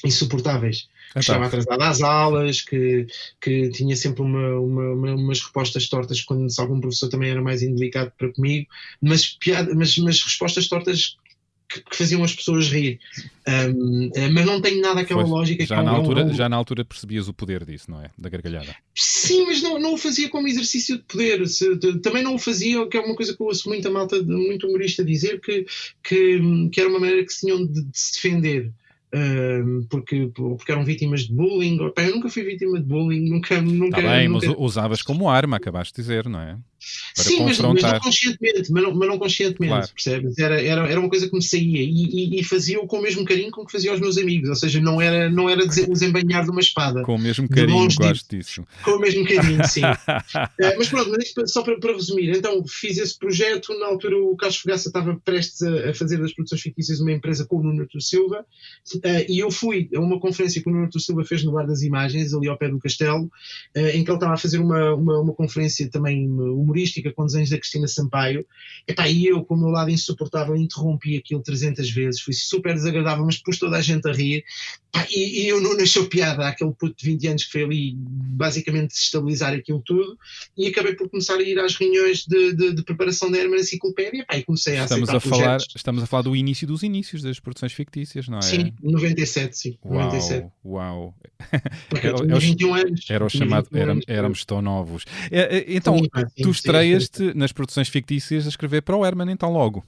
insuportáveis, que estava atrasado às aulas, que tinha sempre umas respostas tortas quando algum professor também era mais indelicado para comigo, mas respostas tortas que faziam as pessoas rir. Mas não tenho nada aquela lógica. Já na altura percebias o poder disso, não é? Da gargalhada. Sim, mas não o fazia como exercício de poder. Também não o fazia, que é uma coisa que eu ouço muita malta, muito humorista dizer, que era uma maneira que se tinham de se defender. Porque eram vítimas de bullying. Eu nunca fui vítima de bullying, nunca. Mas usavas como arma, acabaste de dizer, não é? Para sim, mas não conscientemente, claro. Percebes? Era uma coisa que me saía e fazia-o com o mesmo carinho com que fazia aos meus amigos, ou seja, não era os embanhar de uma espada. Com o mesmo carinho, gosto disso. Com o mesmo carinho, sim. Mas pronto, só para resumir, então fiz esse projeto. Na altura o Carlos Fogaça estava prestes a fazer das produções fictícias uma empresa com o Nuno Artur Silva, e eu fui a uma conferência que o Nuno Artur Silva fez no Bar das Imagens, ali ao pé do Castelo, em que ele estava a fazer uma conferência também humorística com desenhos da Cristina Sampaio. E eu, com o meu lado insuportável, interrompi aquilo 300 vezes, fui super desagradável, mas pus toda a gente a rir. E eu não achei piada àquele puto de 20 anos que foi ali basicamente desestabilizar aquilo tudo, e acabei por começar a ir às reuniões de preparação da Herman Enciclopédia, e comecei a aceitar projetos. Estamos a falar do início dos inícios das produções fictícias, não é? Sim, 97, sim. Uau. Tinha 21 anos. Era o chamado, éramos tão novos. Então, tu estreias-te nas produções fictícias a escrever para o Herman, então logo.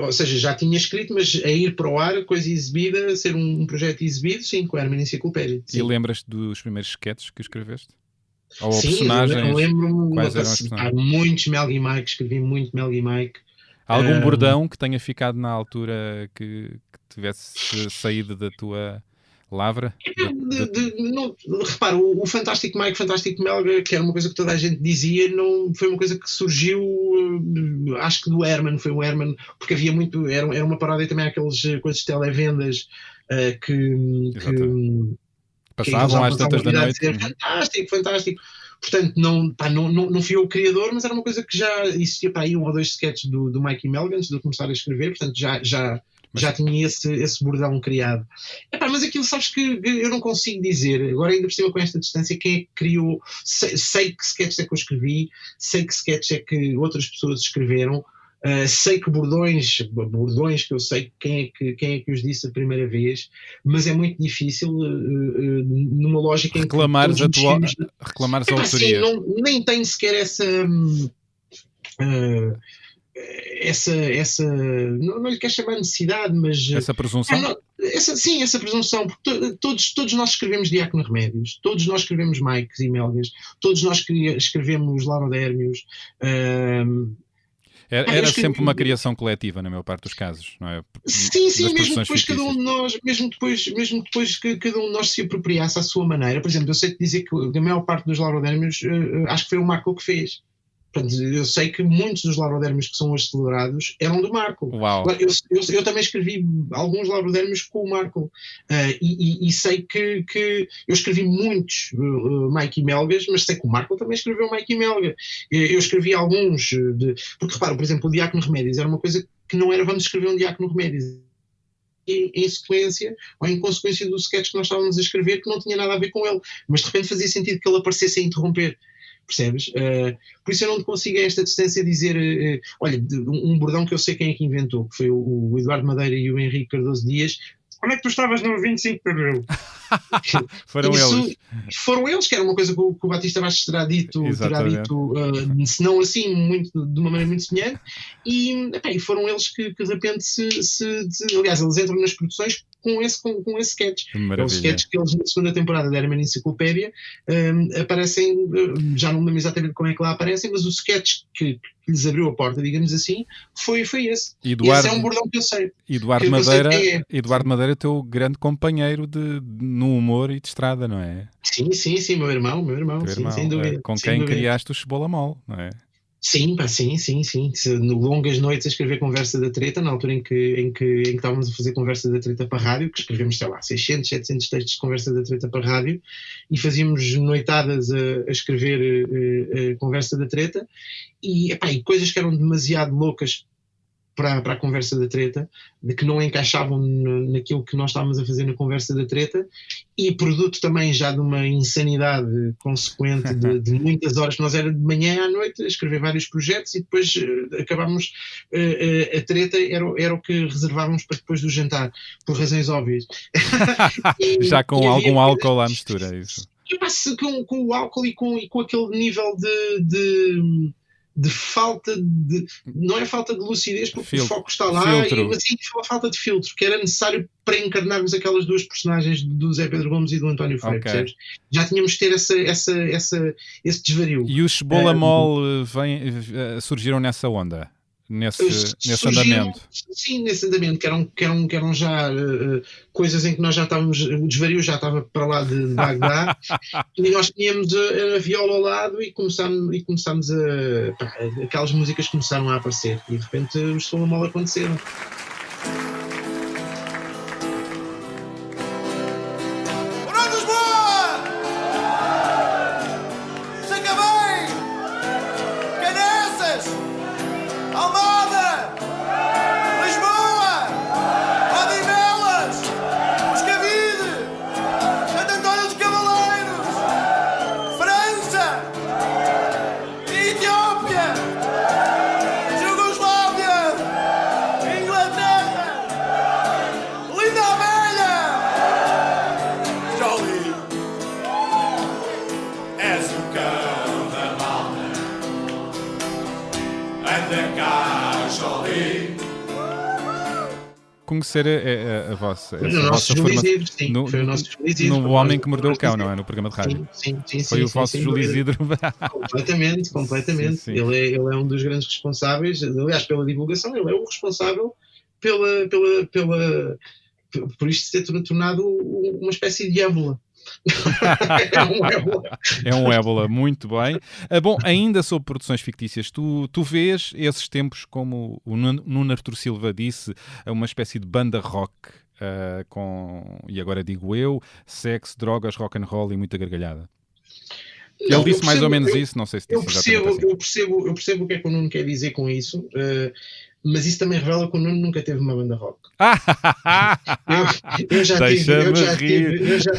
Ou seja, já tinha escrito, mas a ir para o ar, coisa exibida, a ser um projeto exibido, sim, com a Herman Enciclopédia. E lembras-te dos primeiros sketches que escreveste? Ou sim, personagens? Eu lembro-me. Quais eram os personagens? Há muitos Mel e Mike, escrevi muito Mel e Mike. Algum bordão que tenha ficado na altura que tivesse saído da tua lavra? Repara, o Fantástico Mike, Fantástico Melga, que era uma coisa que toda a gente dizia, não foi uma coisa que surgiu, acho que do Herman, foi o Herman, porque havia muito, era uma paródia também àquelas coisas de televendas que passavam às tantas da noite. Fantástico. Portanto, não fui eu o criador, mas era uma coisa que já existia para aí 1 ou 2 sketches do Mikey Melga antes de eu começar a escrever, portanto já tinha esse bordão criado. Mas aquilo, sabes que eu não consigo dizer, agora ainda por cima com esta distância, quem é que criou. Sei que sketches é que eu escrevi, sei que sketches é que outras pessoas escreveram, sei que bordões que eu sei quem é que os disse a primeira vez, mas é muito difícil numa lógica em que reclamares a autoria. Nem tenho sequer essa não lhe quero chamar necessidade, mas essa presunção. Essa presunção, porque todos nós escrevemos Diácono Remédios, todos nós escrevemos Mikes e Melgas, todos nós escrevemos Laurodérmios. Era sempre uma criação coletiva, na maior parte dos casos, não é? Sim, mesmo depois cada um de nós, mesmo depois que cada um de nós se apropriasse à sua maneira. Por exemplo, eu sei que dizer que a maior parte dos Laurodérmios acho que foi o Marco que fez. Portanto, eu sei que muitos dos Laurodérmios que são hoje celebrados eram do Marco. Uau. Eu também escrevi alguns Laurodérmios com o Marco. E sei que eu escrevi muitos Mike e Melgas, mas sei que o Marco também escreveu Mike e Melga. Eu escrevi alguns, porque repara, por exemplo, o Diácono Remédios era uma coisa que não era vamos escrever um Diácono Remédios. Em sequência ou em consequência do sketch que nós estávamos a escrever, que não tinha nada a ver com ele, mas de repente fazia sentido que ele aparecesse a interromper. Percebes? Por isso eu não consigo a esta distância dizer olha, um bordão que eu sei quem é que inventou, que foi o Eduardo Madeira e o Henrique Cardoso Dias. Onde é que tu estavas no 25 de Abril? Foram eles, que era uma coisa que o Batista Bastos terá dito se não assim, de uma maneira muito semelhante, e foram eles que de repente aliás, eles entram nas produções com esse sketch. É o Maravilha. sketch que eles na segunda temporada da Herman Enciclopédia aparecem, já não lembro exatamente como é que lá aparecem, mas o sketch que lhes abriu a porta, digamos assim, foi esse. Eduardo, esse é um bordão que eu sei. Eduardo Madeira, teu grande companheiro no humor e de estrada, não é? Sim, meu irmão, Teu sim, irmão, sem dúvida. com sem quem dúvida. criaste o Cebola Mole, não é? Sim. Longas noites a escrever Conversa da Treta, na altura em que estávamos a fazer Conversa da Treta para a rádio, que escrevemos, sei lá, 600, 700 textos de Conversa da Treta para a rádio, e fazíamos noitadas a escrever Conversa da Treta, e coisas que eram demasiado loucas para a Conversa da Treta, de que não encaixavam naquilo que nós estávamos a fazer na Conversa da Treta, e produto também já de uma insanidade consequente de muitas horas, que nós era de manhã à noite a escrever vários projetos, e depois acabámos, a treta era o que reservávamos para depois do jantar, por razões óbvias. Já com algum álcool à mistura, isso. Com o álcool e com aquele nível de falta de... Não é falta de lucidez, porque o foco está lá, mas sim a falta de filtro, que era necessário para encarnarmos aquelas duas personagens do Zé Pedro Gomes e do António Freire, percebes? Já tínhamos de ter esse desvario. E os Cebola Mole surgiram nessa onda? Nesse andamento. Sim, nesse andamento, que eram já coisas em que nós já estávamos, o desvario já estava para lá de Bagdá, e nós tínhamos a viola ao lado e começámos aquelas músicas começaram a aparecer, e de repente os Cebola Mole aconteceram. Conhecer a vossa formação foi o nosso Júlio Isidro, no Homem que Mordeu o Cão, não é? No programa de rádio. Sim, foi o vosso Júlio Isidro. Completamente. Sim. Ele é um dos grandes responsáveis, aliás, pela divulgação, ele é o responsável por isto ter tornado uma espécie de ébola. É um ébola, muito bem. Bom, ainda sobre produções fictícias, tu vês esses tempos, como o Nuno Artur Silva disse, uma espécie de banda rock, e agora digo eu, sexo, drogas, rock and roll e muita gargalhada. Ele disse mais ou menos isso, não sei se disse exatamente assim. Eu percebo o que é que o Nuno quer dizer com isso, mas isso também revela que o Nuno nunca teve uma banda rock. Eu já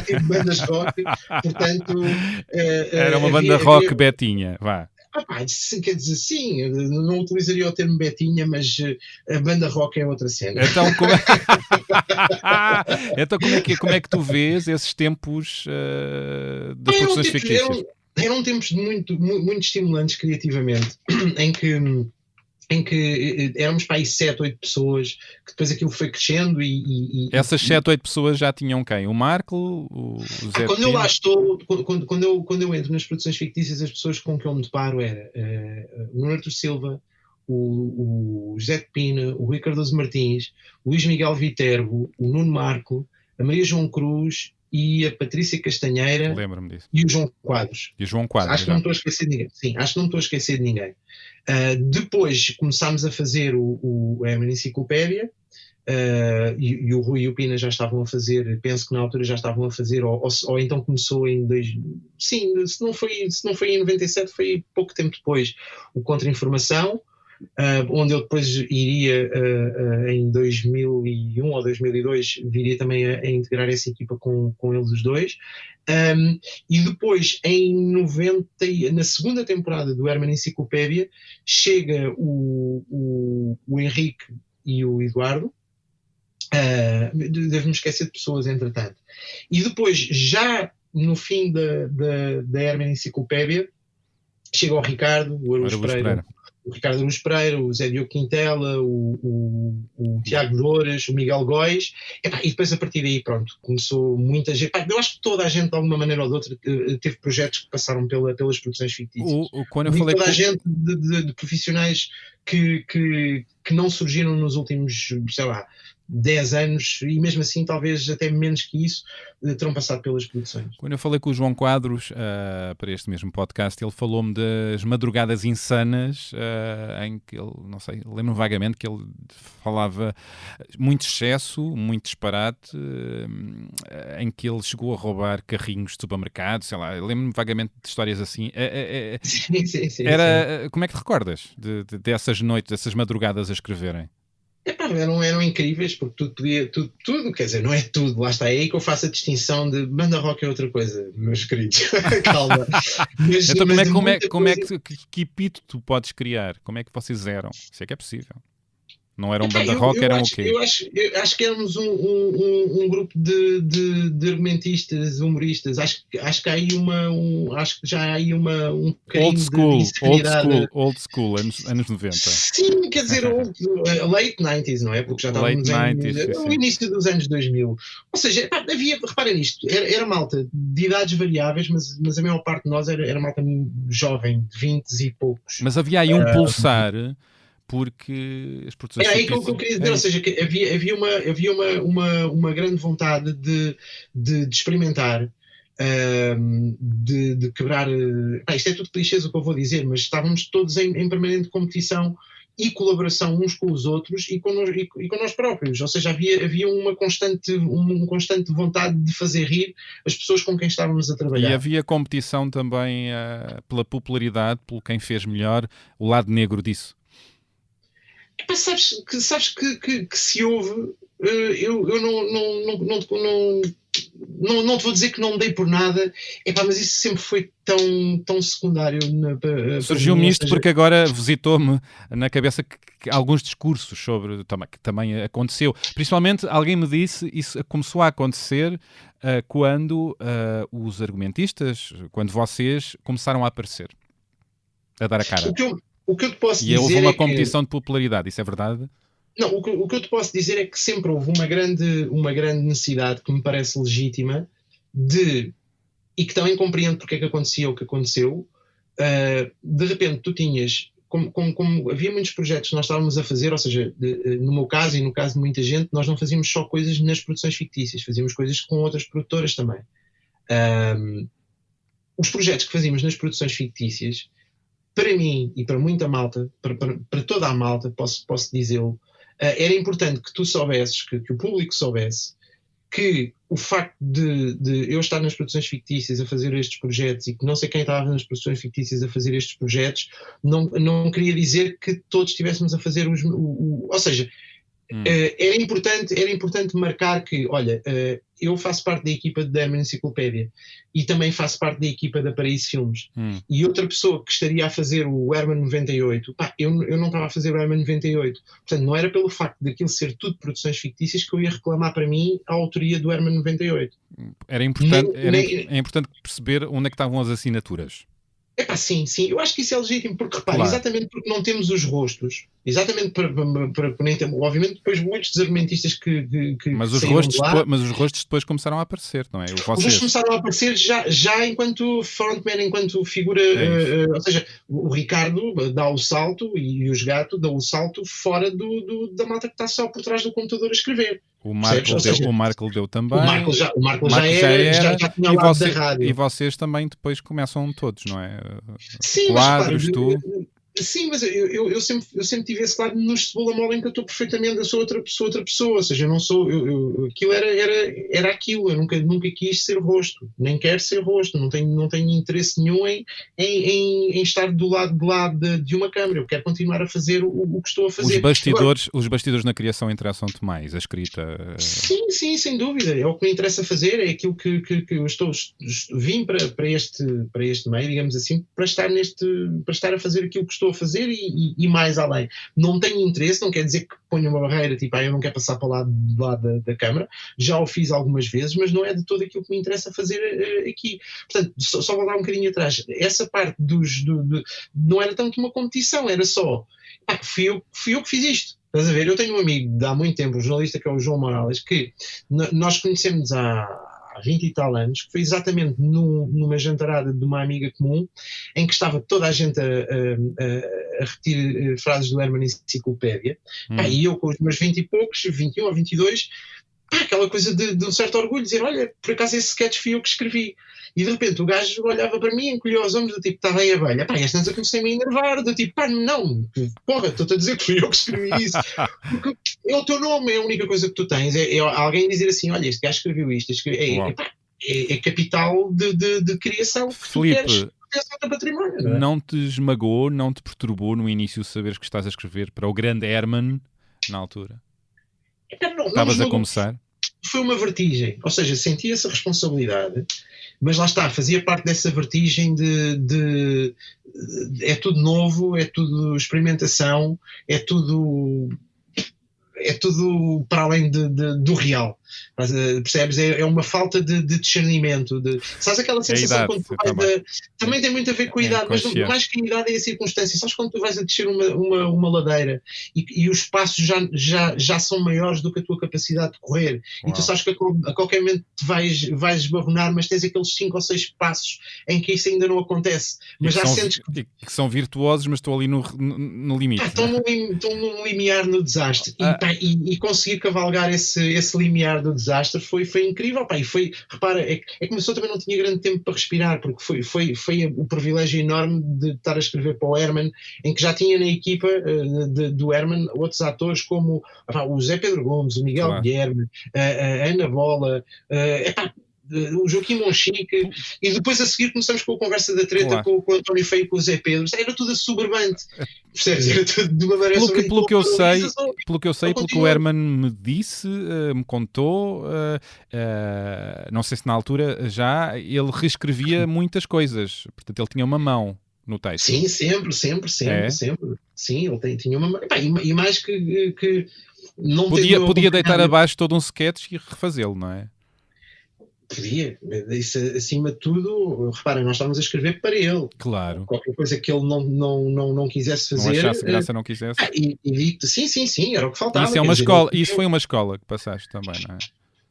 tive bandas rock, portanto... Era uma banda rock betinha, vá. Quer dizer, sim, não utilizaria o termo betinha, mas a banda rock é outra cena. Então como é que tu vês esses tempos das produções fictícias? Eram tempos muito estimulantes criativamente, em que éramos para aí 7, 8 pessoas, que depois aquilo foi crescendo e essas 7, 8 pessoas já tinham quem? O Marco? O Zé quando eu lá estou, quando eu entro nas produções fictícias, as pessoas com que eu me deparo era o Nuno Artur Silva, o José de Pina, o Rui Cardoso Martins, o Luís Miguel Viterbo, o Nuno Marco, a Maria João Cruz e a Patrícia Castanheira. Lembro-me disso. E o João Quadros. Acho que não estou a esquecer de ninguém. Sim, acho que não estou a esquecer de ninguém. Depois começámos a fazer a Herman Enciclopédia, e o Rui e o Pina já estavam a fazer, penso que na altura já estavam a fazer, ou então começou em sim, se não foi em 97, foi pouco tempo depois, o Contra-Informação, onde eu depois iria em 2001 ou 2002 viria também a integrar essa equipa com eles os dois, e depois na segunda temporada do Herman Enciclopédia chega o Henrique e o Eduardo. Devo-me esquecer de pessoas entretanto, e depois já no fim da Herman Enciclopédia chega o Ricardo, o Araújo Pereira, o Ricardo Araújo Pereira, o Zé Diogo Quintela, o Tiago Louras, o Miguel Góis, e depois a partir daí, pronto, começou muita gente. Eu acho que toda a gente, de alguma maneira ou de outra, teve projetos que passaram pelas produções fictícias. Quando eu falei toda a gente de profissionais que não surgiram nos últimos, sei lá, 10 anos, e mesmo assim talvez até menos que isso, terão passado pelas produções. Quando eu falei com o João Quadros para este mesmo podcast, ele falou-me das madrugadas insanas, em que ele, não sei, lembro-me vagamente que ele falava muito excesso, muito disparate, em que ele chegou a roubar carrinhos de supermercados, sei lá, lembro-me vagamente de histórias assim. Sim. Como é que te recordas dessas noites, dessas madrugadas a escreverem? Eram incríveis, porque tudo, quer dizer, não é tudo, lá está, é aí que eu faço a distinção de banda rock é outra coisa, meus queridos. Calma. Então como é que epíteto tu podes criar? Como é que vocês eram? Se é que é possível. Não eram banda rock, eram o quê? Eu acho que éramos um grupo de argumentistas, humoristas. Acho que há aí acho que já há aí um bocadinho de insanidade. Old school, anos 90. Sim, quer dizer, late 90s, não é? Porque já estávamos no início dos anos 2000. Ou seja, reparem nisto, era malta de idades variáveis, mas a maior parte de nós era malta jovem, de 20 e poucos. Mas havia aí um pulsar... porque as produções... Era aí que eu queria dizer, ou seja, que havia uma grande vontade de experimentar, de quebrar... isto é tudo clichês o que eu vou dizer, mas estávamos todos em permanente competição e colaboração uns com os outros e com nós próprios, ou seja, havia uma constante vontade de fazer rir as pessoas com quem estávamos a trabalhar. E havia competição também pela popularidade, pelo quem fez melhor, o lado negro disso. Sabes que se houve, eu não te vou dizer que não me dei por nada, mas isso sempre foi tão secundário. Surgiu-me isto porque agora visitou-me na cabeça que alguns discursos sobre que também aconteceu. Principalmente, alguém me disse, isso começou a acontecer quando os argumentistas, quando vocês começaram a aparecer, a dar a cara. O que eu te posso dizer houve uma competição de popularidade, isso é verdade? Não, o que eu te posso dizer é que sempre houve uma grande necessidade que me parece legítima e que também compreendo porque é que acontecia o que aconteceu. De repente tu tinhas, como havia muitos projetos que nós estávamos a fazer, ou seja, no meu caso e no caso de muita gente, nós não fazíamos só coisas nas produções fictícias, fazíamos coisas com outras produtoras também. Os projetos que fazíamos nas produções fictícias, para mim e para muita malta, para toda a malta, posso dizê-lo, era importante que tu soubesses, que o público soubesse, que o facto de eu estar nas produções fictícias a fazer estes projetos e que não sei quem estava nas produções fictícias a fazer estes projetos, não queria dizer que todos estivéssemos a fazer ou seja, era importante marcar que, olha, eu faço parte da equipa da Herman Enciclopédia e também faço parte da equipa da Paraíso Filmes. E outra pessoa que estaria a fazer o Herman 98, eu não estava a fazer o Herman 98. Portanto, não era pelo facto daquilo ser tudo produções fictícias que eu ia reclamar para mim a autoria do Herman 98. Era importante perceber onde é que estavam as assinaturas. Sim, eu acho que isso é legítimo, porque repare, claro. Exatamente porque não temos os rostos, exatamente para nem ter, obviamente depois muitos desargumentistas que mas os rostos depois começaram a aparecer, não é? Os rostos começaram a aparecer já enquanto frontman, enquanto figura, ou seja, o Ricardo dá o salto e o Esgato dá o salto fora da malta que está só por trás do computador a escrever. O Marco deu também. O Marco já tinha o lado da rádio. E vocês também depois começam todos, não é? Sim, quadros, mas, tu... Sim, mas eu sempre tive esse lado no Cebola Mole em que eu estou perfeitamente, eu sou outra pessoa, ou seja, eu não sou, aquilo era aquilo, eu nunca quis ser rosto, nem quero ser rosto, não tenho interesse nenhum em estar do lado de uma câmara, eu quero continuar a fazer o que estou a fazer. Os bastidores na criação interessam-te mais, a escrita? Sim, sem dúvida, é o que me interessa fazer, é aquilo que eu vim para este meio, digamos assim, para estar a fazer aquilo que estou a fazer e mais além. Não tenho interesse, não quer dizer que ponha uma barreira, tipo, eu não quero passar para o lado da câmara, já o fiz algumas vezes, mas não é de todo aquilo que me interessa fazer aqui. Portanto, só vou dar um bocadinho atrás. Essa parte não era tanto uma competição, era só, fui eu que fiz isto. Estás a ver? Eu tenho um amigo de há muito tempo, um jornalista que é o João Morales, que nós conhecemos há 20 e tal anos, que foi exatamente numa jantarada de uma amiga comum, em que estava toda a gente a repetir frases do Herman Enciclopédia, e eu com os meus 20 e poucos, 21 ou 22, aquela coisa de um certo orgulho, dizer, olha, por acaso esse sketch fui eu que escrevi. E de repente o gajo olhava para mim, encolheu os ombros, do tipo, está bem a velha. Este ano eu comecei a me enervar, do tipo, não, porra, estou-te a dizer que fui eu que escrevi isso. Porque é o teu nome, é a única coisa que tu tens. É alguém dizer assim, olha, este gajo escreveu isto. É capital de criação que Filipe, tu queres. No teu património, não te esmagou, não te perturbou no início saberes que estás a escrever para o grande Herman na altura? Estavas a começar? Foi uma vertigem, ou seja, senti essa responsabilidade, mas lá está, fazia parte dessa vertigem de é tudo novo, é tudo experimentação, é tudo para além do real. Percebes? É uma falta de discernimento. Sabes aquela sensação idade, quando tu vais também tem muito a ver com a idade, mas mais que a idade é a circunstância. Sabes quando tu vais a descer uma ladeira e os passos já são maiores do que a tua capacidade de correr. E tu sabes que a qualquer momento te vais esbarronar, mas tens aqueles 5 ou 6 passos em que isso ainda não acontece. Mas já sentes que são virtuosos, mas estão ali no limite. Estão no limiar, no desastre. E conseguir cavalgar esse limiar do desastre foi incrível. E foi, repara, é que começou também, não tinha grande tempo para respirar, porque foi o privilégio enorme de estar a escrever para o Herman, em que já tinha na equipa do Herman outros atores como o Zé Pedro Gomes, o Miguel Guilherme, a Ana Bola, o Joaquim Monchique, e depois a seguir começamos com a conversa da treta com o António Feio e com o Zé Pedro. Era tudo assoberbante. Percebes? Era tudo de uma maneira pelo que eu sei, pelo que o Herman me disse, me contou, não sei se na altura já ele reescrevia muitas coisas, portanto ele tinha uma mão no texto. Sim, sempre. Sim, ele tinha uma mão. E mais que não podia deitar abaixo todo um sketch e refazê-lo, não é? Podia, isso acima de tudo, repara, nós estávamos a escrever para ele. Claro. Qualquer coisa que ele não quisesse fazer. Não achasse graça, não quisesse. E digo-te, sim, era o que faltava. Isso é uma escola, isso foi uma escola que passaste também, não é?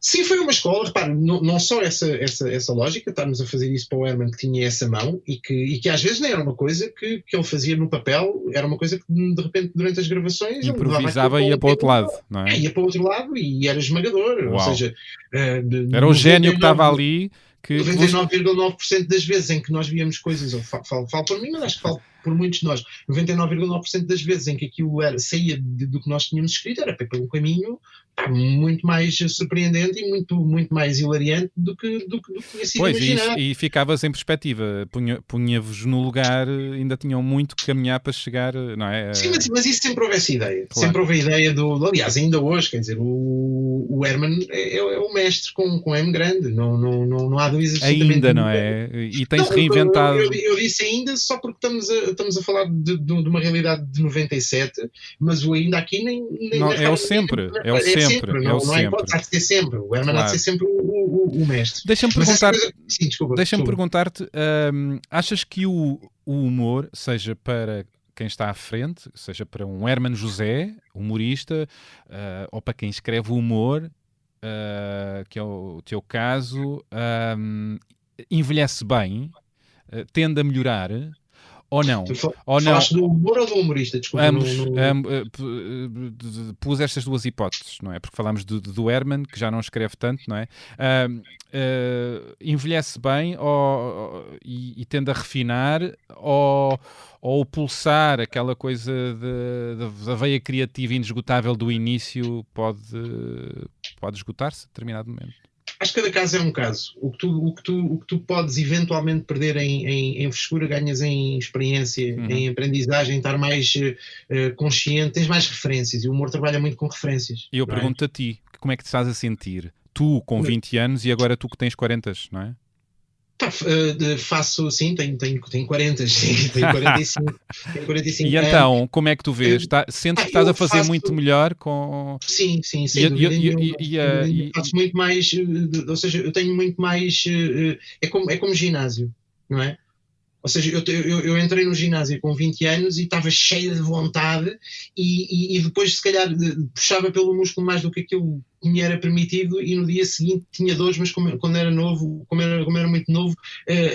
Sim, foi uma escola, repara, não só essa lógica, estarmos a fazer isso para o Herman que tinha essa mão e que às vezes não era uma coisa que ele fazia no papel, era uma coisa que de repente durante as gravações improvisava e ia para o outro lado, não é? Ia para o outro lado e era esmagador. Uau. Ou seja, era o gênio que estava ali. 99,9% das vezes em que nós víamos coisas, eu falo por mim, mas acho que falo por muitos de nós, 99,9% das vezes em que aquilo saía do que nós tínhamos escrito, era pelo caminho muito mais surpreendente e muito mais hilariante do que tinha sido imaginado. E ficavas em perspectiva, punha-vos no lugar, ainda tinham muito que caminhar para chegar, não é? Sim, mas isso sempre houve essa ideia. Claro. Sempre houve a ideia aliás, ainda hoje, quer dizer, o Herman é o mestre com M grande, não há dúvidas. Ainda, não é? E tem-se reinventado. Eu disse ainda só porque estamos a falar de uma realidade de 97, mas o ainda aqui nem não, é o sempre. Não é hipótese, há de ser sempre. O Herman há de ser sempre o mestre. Deixa-me perguntar, desculpa. perguntar-te, achas que o humor, seja para quem está à frente, seja para um Herman José, humorista, ou para quem escreve o humor, que é o teu caso, envelhece bem, tende a melhorar, ou não? Falaste do humor ou do humorista? Desculpa, pus estas duas hipóteses, não é? Porque falámos do Herman, que já não escreve tanto, não é? Envelhece bem e tende a refinar, ou o pulsar, aquela coisa da veia criativa inesgotável do início pode esgotar-se a determinado momento? Acho que cada caso é um caso. O que tu podes eventualmente perder em frescura, ganhas em experiência, em aprendizagem, estar mais consciente, tens mais referências. E o humor trabalha muito com referências. E eu pergunto a ti, como é que te estás a sentir? Tu com 20 anos e agora tu que tens 40, não é? Faço, sim, tenho 40, sim, tenho 45. Tenho 45 E então, como é que tu vês? Sentes que estás a fazer faço... muito melhor com... Sim, sem dúvida nenhuma. Faço muito mais, ou seja, eu tenho muito mais, é como ginásio, não é? Ou seja, eu entrei no ginásio com 20 anos e estava cheio de vontade e depois, se calhar, puxava pelo músculo mais do que aquilo que me era permitido e no dia seguinte tinha dores, mas quando era novo, como era muito novo,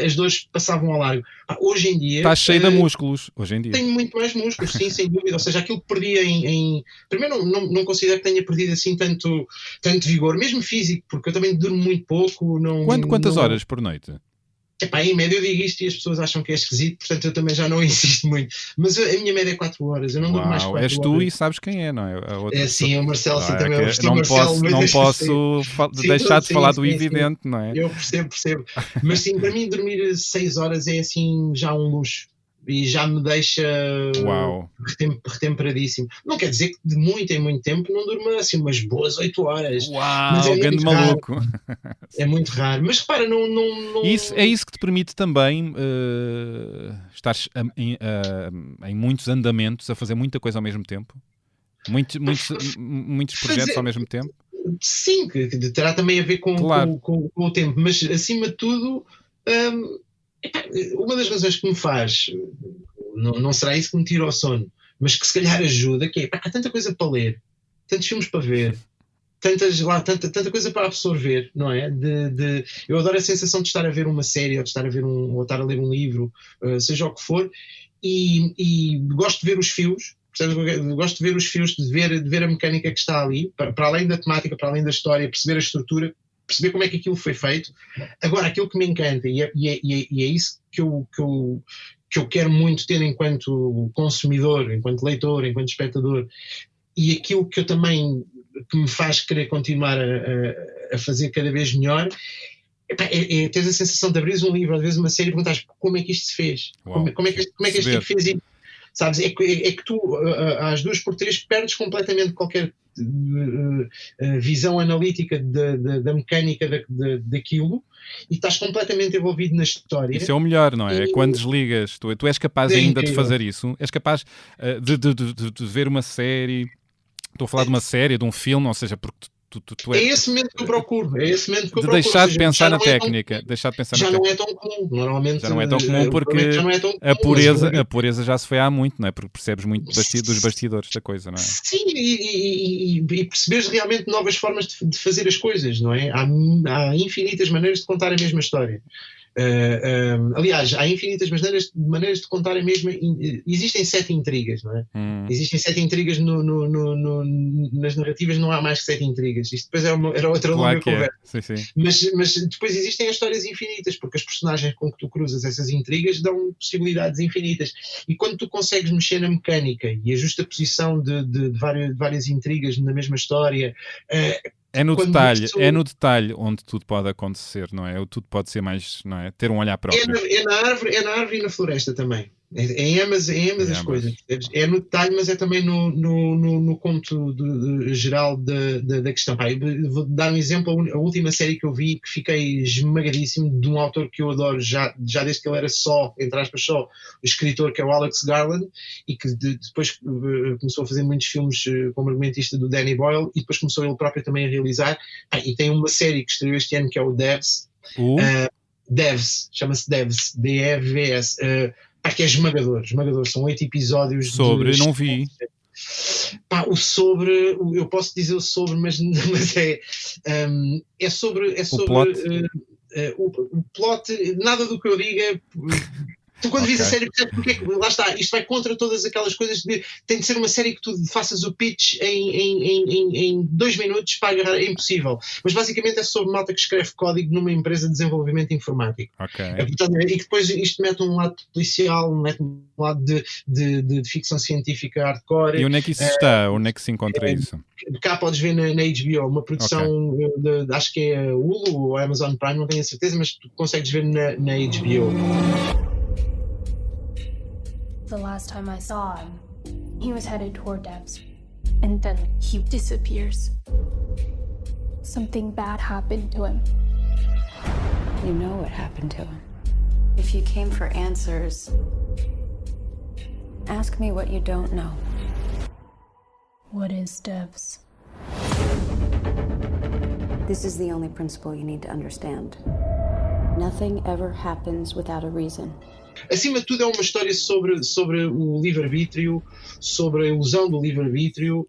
as dores passavam ao largo. Hoje em dia... Estás cheio de músculos, hoje em dia. Tenho muito mais músculos, sim, sem dúvida. Ou seja, aquilo que perdia Primeiro, não considero que tenha perdido assim tanto vigor, mesmo físico, porque eu também durmo muito pouco. Quantas horas por noite? Em média eu digo isto e as pessoas acham que é esquisito, portanto eu também já não insisto muito. Mas a minha média é 4 horas, eu não durmo mais 4 horas. És tu e sabes quem é, não é? Sim, o Marcelo, sim, também. Não posso deixar de falar do evidente, não é? Eu percebo. Mas sim, para mim dormir 6 horas é assim já um luxo. E já me deixa retemperadíssimo. Não quer dizer que de muito em muito tempo não durma assim umas boas 8 horas. Mas é grande maluco. É muito raro. Mas repara, não... É isso que te permite também estar em muitos andamentos, a fazer muita coisa ao mesmo tempo? Muitos projetos ao mesmo tempo? Sim, que terá também a ver com o tempo. Mas acima de tudo... uma das razões que me faz, não será isso que me tira o sono, mas que se calhar ajuda, que há tanta coisa para ler, tantos filmes para ver, tanta coisa para absorver, não é? Eu adoro a sensação de estar a ver uma série, ou de estar a ver ou estar a ler um livro, seja o que for, e gosto de ver os fios. Gosto de ver os fios, de ver a mecânica que está ali, para além da temática, para além da história, perceber a estrutura, perceber como é que aquilo foi feito. Agora, aquilo que me encanta, e é isso que eu quero muito ter enquanto consumidor, enquanto leitor, enquanto espectador, e aquilo que eu também, que me faz querer continuar a fazer cada vez melhor, é ter a sensação de abrir um livro, às vezes uma série, e perguntares como é que isto se fez, como é que este tipo fez isso. Sabes, é que tu, às 2x3, perdes completamente qualquer visão analítica da mecânica daquilo e estás completamente envolvido na história. Isso é o melhor, não é? Quando desligas, tu és capaz ainda de fazer isso, és capaz de ver uma série, estou a falar de uma série, de um filme, ou seja, porque tu és... É esse momento que eu procuro. Deixar de pensar na técnica. Já não é tão comum. Normalmente já não é tão comum porque a pureza já se foi há muito, não é? Porque percebes muito dos bastidores da coisa, não é? Sim, e percebes realmente novas formas de fazer as coisas, não é? Há infinitas maneiras de contar a mesma história. Aliás, há infinitas maneiras de contar a mesma. Existem 7 intrigas, não é? Existem 7 intrigas nas narrativas, não há mais que 7 intrigas. Isto depois era outra longa conversa. Sim. Mas depois existem as histórias infinitas, porque as personagens com que tu cruzas essas intrigas dão possibilidades infinitas. E quando tu consegues mexer na mecânica e a justa posição de várias intrigas na mesma história. É no detalhe onde tudo pode acontecer, não é? Tudo pode ser mais, não é? Ter um olhar próprio. É na árvore e na floresta também. É em ambas as coisas. É no detalhe, mas é também no conto geral da questão. Eu vou dar um exemplo. A última série que eu vi, que fiquei esmagadíssimo, de um autor que eu adoro já desde que ele era entre aspas, só o escritor, que é o Alex Garland, e que depois começou a fazer muitos filmes como argumentista do Danny Boyle, e depois começou ele próprio também a realizar. E tem uma série que estreou este ano, que é o Devs. Devs, chama-se Devs, D-E-V-S. Que é esmagador, são 8 episódios. Não vi. Eu posso dizer o sobre, mas é sobre o plot? O plot, nada do que eu diga. Tu quando vês a série, porque lá está, isto vai contra todas aquelas coisas tem de ser uma série que tu faças o pitch em 2 minutos para agarrar, é impossível. Mas basicamente é sobre malta que escreve código numa empresa de desenvolvimento informático. E que depois isto mete um lado policial, mete um lado de ficção científica hardcore. E onde é que isso está? Onde é que se encontra isso? Cá podes ver na HBO, uma produção acho que é Hulu ou Amazon Prime, não tenho a certeza, mas tu consegues ver na HBO. The last time I saw him, he was headed toward Devs, and then he disappears. Something bad happened to him. You know what happened to him. If you came for answers, ask me what you don't know. What is Devs? This is the only principle you need to understand. Nothing ever happens without a reason. Acima de tudo é uma história sobre o livre-arbítrio, sobre a ilusão do livre-arbítrio,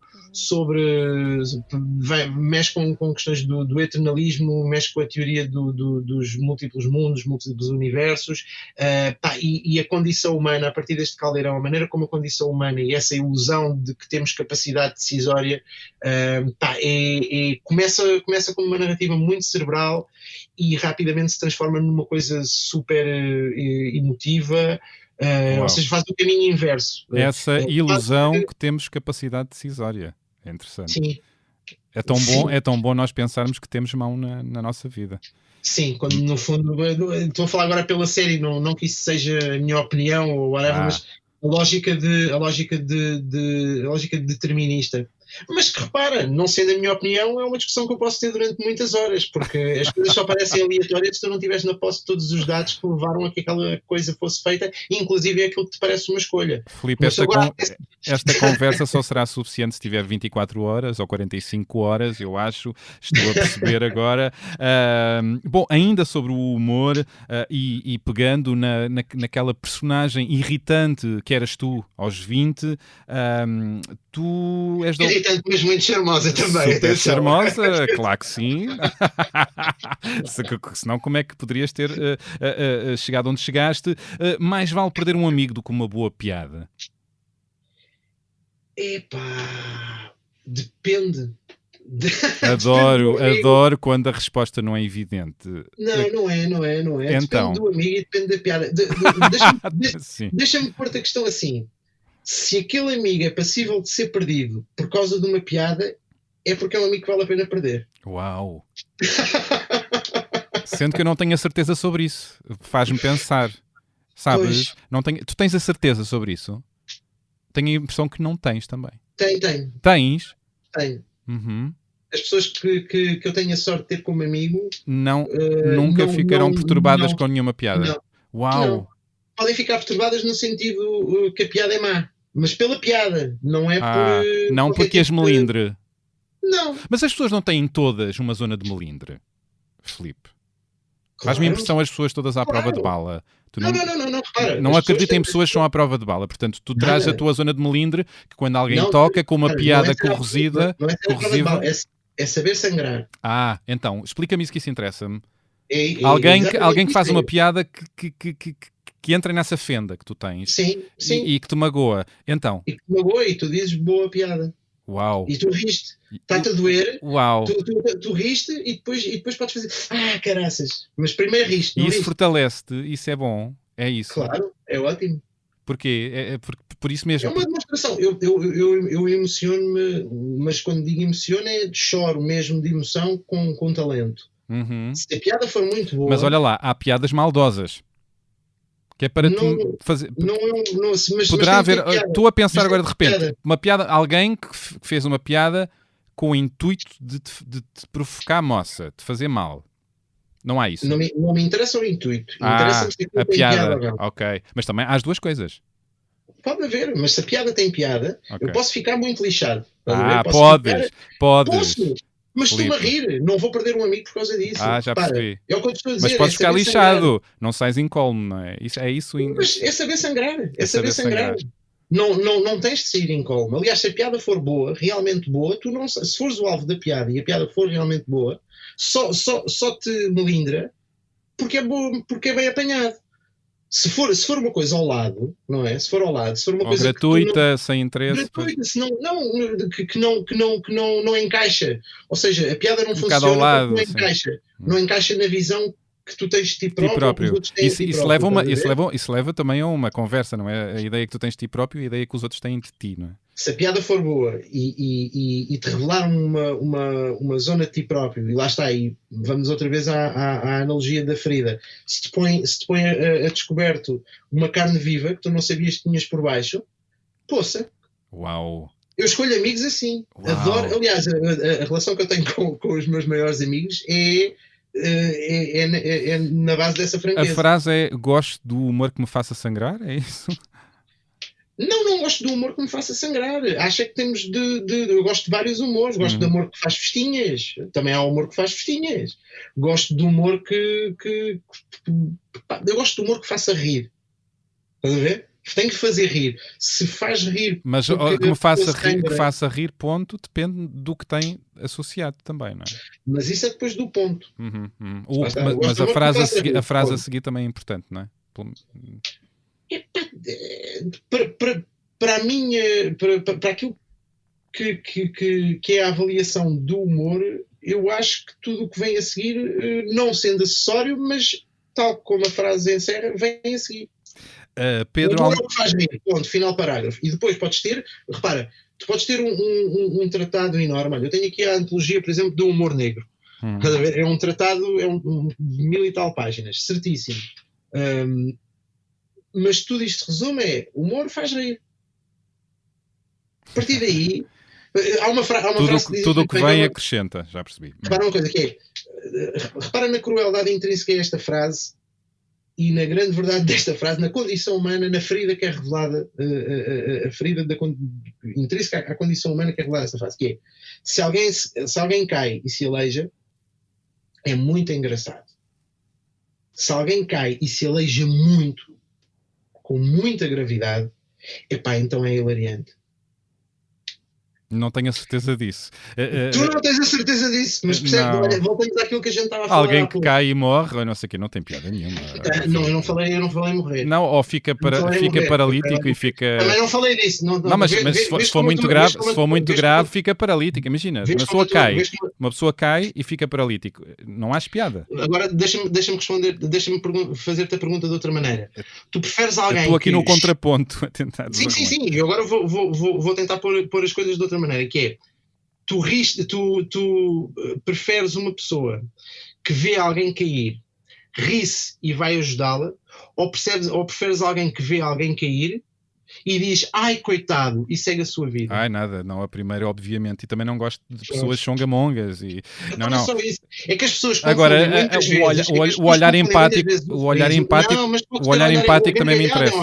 mexe com questões do eternalismo, mexe com a teoria dos múltiplos mundos, múltiplos universos, e a condição humana, a partir deste caldeirão, a maneira como a condição humana e essa ilusão de que temos capacidade decisória, começa com uma narrativa muito cerebral e rapidamente se transforma numa coisa super emotiva. Ou seja, faz o caminho inverso. Essa ilusão que temos capacidade decisória. É interessante. Sim. É tão bom nós pensarmos que temos mão na nossa vida. Sim, quando no fundo, estou a falar agora pela série, não que isso seja a minha opinião ou whatever, mas a lógica determinista. Mas que repara, não sendo a minha opinião, é uma discussão que eu posso ter durante muitas horas, porque as coisas só parecem aleatórias se tu não tiveres na posse de todos os dados que levaram a que aquela coisa fosse feita, inclusive é aquilo que te parece uma escolha. Filipe, esta conversa só será suficiente se tiver 24 horas ou 45 horas, eu acho, estou a perceber agora. Bom, ainda sobre o humor e pegando naquela personagem irritante que eras tu aos 20, tu és irritante, mas muito charmosa também. Super charmosa, claro que sim. Senão como é que poderias ter chegado onde chegaste? Mais vale perder um amigo do que uma boa piada. Epá, depende. Adoro quando a resposta não é evidente. Não é. Então. Depende do amigo e depende da piada. Deixa-me pôr-te a questão assim. Se aquele amigo é passível de ser perdido por causa de uma piada, é porque é um amigo que vale a pena perder. Uau! Sendo que eu não tenho a certeza sobre isso. Faz-me pensar. Sabes? Tu tens a certeza sobre isso? Tenho a impressão que não tens também. Tenho. Tens? Tenho. Uhum. As pessoas que eu tenho a sorte de ter como amigo... nunca ficaram perturbadas com nenhuma piada? Não. Uau! Não. Podem ficar perturbadas no sentido que a piada é má. Mas pela piada, não é por... Não porque és melindre. Não. Mas as pessoas não têm todas uma zona de melindre, Filipe. Faz-me impressão as pessoas todas à prova de bala. Não, repara. Não acredito em pessoas que são à prova de bala. Portanto, tu traz a tua zona de melindre que quando alguém toca com uma piada corrosiva... Não é ser à prova de bala, é saber sangrar. Então, explica-me isso que isso interessa-me. Alguém que faz uma piada que entra nessa fenda que tu tens. Sim. E que te magoa. Então. E que te magoa e tu dizes boa piada. Uau. E tu riste. Está-te a doer. Uau. Tu riste e depois podes fazer caraças. Mas primeiro riste. E isso fortalece-te. Isso é bom. É isso. Claro. É ótimo. Porquê? Por isso mesmo. É uma demonstração. Eu emociono-me, mas quando digo emociono choro mesmo de emoção com talento. Uhum. Se a piada for muito boa... Mas olha lá, há piadas maldosas. Que é para tu fazer... Mas poderá haver... Estou a pensar agora de repente. Uma piada, alguém que fez uma piada com o intuito de te provocar moça, de fazer mal. Não há isso. Não me interessa o intuito. Interessa-me se a piada. Ok. Mas também há as duas coisas. Pode haver, mas se a piada tem piada, eu posso ficar muito lixado. Podes. Posso. Mas estou-me a rir, não vou perder um amigo por causa disso. Já percebi. É o que eu estou a dizer. Mas podes ficar lixado, não sais incólume, não é? É isso. Mas é saber sangrar. Saber sangrar. Não tens de sair incólume. Aliás, se a piada for boa, realmente boa, se fores o alvo da piada e a piada for realmente boa, só te melindra porque é boa, porque é bem apanhado. Se for uma coisa ao lado, não é? Se for ao lado, se for uma coisa gratuita, sem interesse, gratuita, que não encaixa. Ou seja, a piada não funciona ao lado, porque não encaixa na visão que tu tens de ti próprio. Isso leva também a uma conversa, não é? A ideia que tu tens de ti próprio e a ideia que os outros têm de ti, não é? Se a piada for boa e te revelar uma zona de ti próprio, e lá está, e vamos outra vez à analogia da ferida, se te põe a descoberto uma carne viva que tu não sabias que tinhas por baixo, poça. Uau! Eu escolho amigos assim. Uau. Adoro, aliás, a relação que eu tenho com os meus maiores amigos é é na base dessa franqueza. A frase é: gosto do humor que me faça sangrar? É isso? Não gosto do humor que me faça sangrar. Acho que temos eu gosto de vários humores. Gosto de humor que faz festinhas. Também há humor que faz festinhas. Gosto de humor que eu gosto de humor que faça rir. Estás a ver? Tem que fazer rir. Se faz rir... Mas que faça rir, ponto, depende do que tem associado também, não é? Mas isso é depois do ponto. Mas a frase a seguir também é importante, não é? Para a minha... Para aquilo que é a avaliação do humor, eu acho que tudo o que vem a seguir, não sendo acessório, mas tal como a frase encerra, vem a seguir. Pedro o humor faz rir, ponto, final parágrafo. E depois podes ter, repara, tu podes ter um tratado enorme. Olha, eu tenho aqui a antologia, por exemplo, do humor negro. É um tratado, de 1000 e tal páginas, certíssimo. Mas tudo isto resume humor faz rir. A partir daí, há uma frase que diz... Tudo o que vem acrescenta, já percebi. Repara uma coisa, repara na crueldade intrínseca a esta frase e na grande verdade desta frase, na condição humana, na ferida que é revelada, a ferida intrínseca à condição humana que é revelada esta frase, que é: se alguém cai e se aleija, é muito engraçado. Se alguém cai e se aleija muito, com muita gravidade, então é hilariante. Não tenho a certeza disso. Tu não tens a certeza disso, mas percebe, olha, voltamos àquilo que a gente estava a falar. Alguém que cai e morre, ou não sei o quê, não tem piada nenhuma. Eu não falei morrer. Não, ou fica paralítico e fica... Também não falei disso. Mas se for muito grave, fica paralítico. Imagina, uma pessoa cai e fica paralítico. Não há piada. Agora deixa-me responder, fazer-te a pergunta de outra maneira. Tu preferes alguém... Estou aqui no contraponto a tentar... Sim, eu agora vou tentar pôr as coisas de outra maneira, que é: tu preferes uma pessoa que vê alguém cair, ri-se e vai ajudá-la, ou preferes alguém que vê alguém cair e diz ai coitado e segue a sua vida? Ai nada, não, a primeira obviamente, e também não gosto de pessoas chongamongas e... Não. É só isso. É que as pessoas agora o olhar empático também me interessa.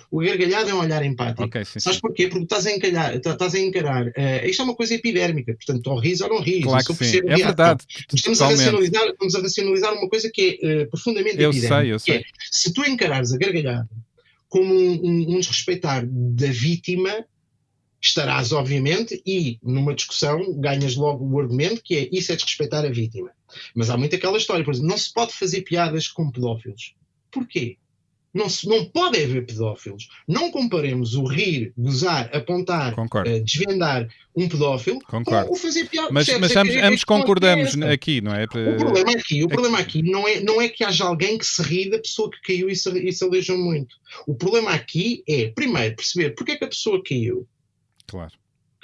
O gargalhado é um olhar empático. Okay, sim. Sabes porquê? Porque estás a encarar isto é uma coisa epidérmica, portanto ou ris ou não ris. Claro que sim, é verdade. Estamos a racionalizar uma coisa que é profundamente epidérmica. Eu sei. Se tu encarares a gargalhada como um desrespeitar da vítima, estarás, obviamente, e numa discussão ganhas logo o argumento que é: isso é desrespeitar a vítima. Mas há muito aquela história, por exemplo, não se pode fazer piadas com pedófilos. Porquê? Não pode haver pedófilos. Não comparemos o rir, gozar, apontar, desvendar um pedófilo com o fazer piadas. Mas ambos concordamos aqui, não é? O problema aqui não é que haja alguém que se ri da pessoa que caiu e se aleijou muito. O problema aqui é, primeiro, perceber porque é que a pessoa caiu. Claro.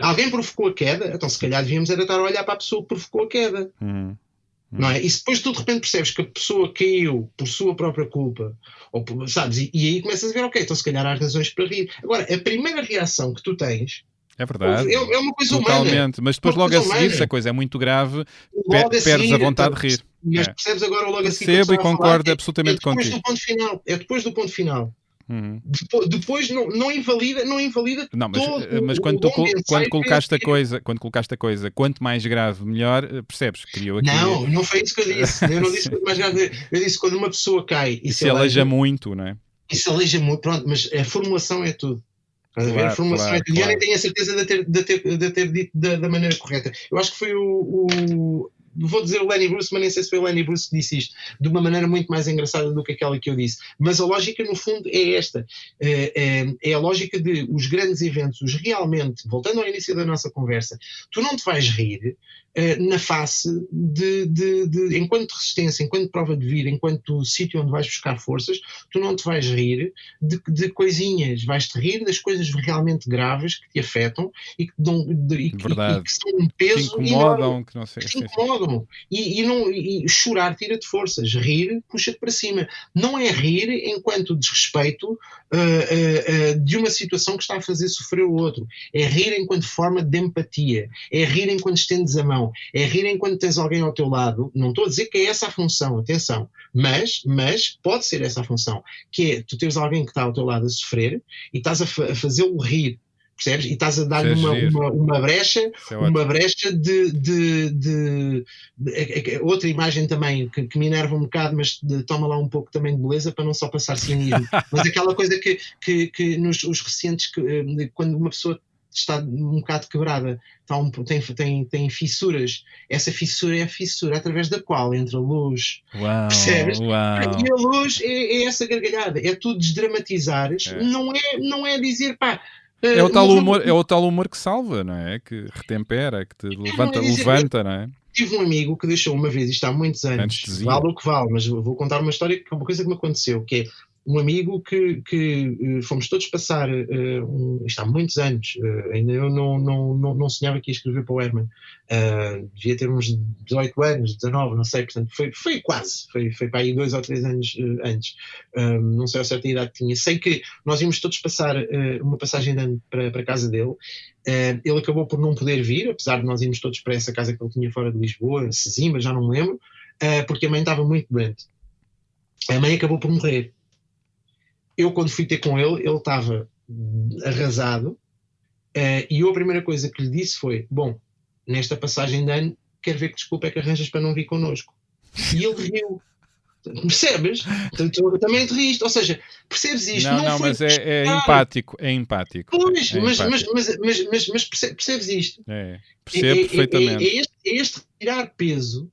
Alguém provocou a queda, então se calhar devíamos era estar a olhar para a pessoa que provocou a queda. Não é? E se depois tu de repente percebes que a pessoa caiu por sua própria culpa, sabes? E aí começas a ver, ok, então se calhar há razões para rir. Agora, a primeira reação que tu tens é verdade, é uma coisa totalmente humana. Mas depois logo a seguir, se a coisa é muito grave, perdes a vontade de rir. Mas percebes agora logo a seguir. Percebo e concordo absolutamente contigo. É depois do ponto final. Depois não invalida não, mas quando colocaste a coisa quanto mais grave melhor, percebes, criou aqui... Não foi isso que eu disse. Eu não disse quanto mais grave, eu disse quando uma pessoa cai e se aleija muito, não é? E se aleija muito, pronto, mas a formulação é tudo. A formulação é tudo. E eu nem tenho a certeza de ter dito da maneira correta. Eu acho que foi vou dizer o Lenny Bruce, mas nem sei se foi o Lenny Bruce que disse isto, de uma maneira muito mais engraçada do que aquela que eu disse. Mas a lógica, no fundo, é esta. É a lógica de os grandes eventos, realmente, voltando ao início da nossa conversa, tu não te vais rir na face enquanto resistência, enquanto prova de vida, enquanto sítio onde vais buscar forças, tu não te vais rir de coisinhas, vais-te rir das coisas realmente graves que te afetam e que são um peso que incomodam, que não sei, que te incomodam. E chorar tira-te forças, rir puxa-te para cima. Não é rir enquanto desrespeito de uma situação que está a fazer sofrer o outro. É rir enquanto forma de empatia. É rir enquanto estendes a mão. função. É rir enquanto tens alguém ao teu lado. Não estou a dizer que é essa a função, atenção. Mas pode ser essa a função. Que é, tu tens alguém que está ao teu lado a sofrer e estás a fazê-lo rir. Percebes? E estás a dar-lhe uma brecha, de outra imagem também que me enerva um bocado, mas toma lá um pouco também de beleza para não só passar cinismo. Mas aquela coisa que os recentes, quando uma pessoa está um bocado quebrada, tem fissuras, essa fissura é a fissura através da qual entra a luz. Uau, percebes? uau. E a luz é essa gargalhada, é tu desdramatizares, não é dizer pá. É o tal humor que salva, não é? Que retempera, que te levanta, não é? Tive um amigo que deixou uma vez, isto há muitos anos, vale o que vale, mas vou contar uma história, que é uma coisa que me aconteceu, que é um amigo que fomos todos passar, isto há muitos anos, ainda eu não sonhava que ia escrever para o Herman, devia ter uns 18 anos, 19, não sei, portanto foi quase, foi para aí 2 ou 3 anos antes, não sei a certa idade que tinha. Sei que nós íamos todos passar uma passagem de ano para a casa dele. Ele acabou por não poder vir, apesar de nós irmos todos para essa casa que ele tinha fora de Lisboa, Sesimbra, já não me lembro, porque a mãe estava muito doente. A mãe acabou por morrer. Eu, quando fui ter com ele, ele estava arrasado, e eu a primeira coisa que lhe disse foi: bom, nesta passagem de ano, quero ver que desculpa é que arranjas para não vir connosco. E ele riu. Percebes? Tu também te riste. Ou seja, percebes isto? Não, mas é empático. Pois, mas percebes isto? Percebo perfeitamente. É este retirar peso,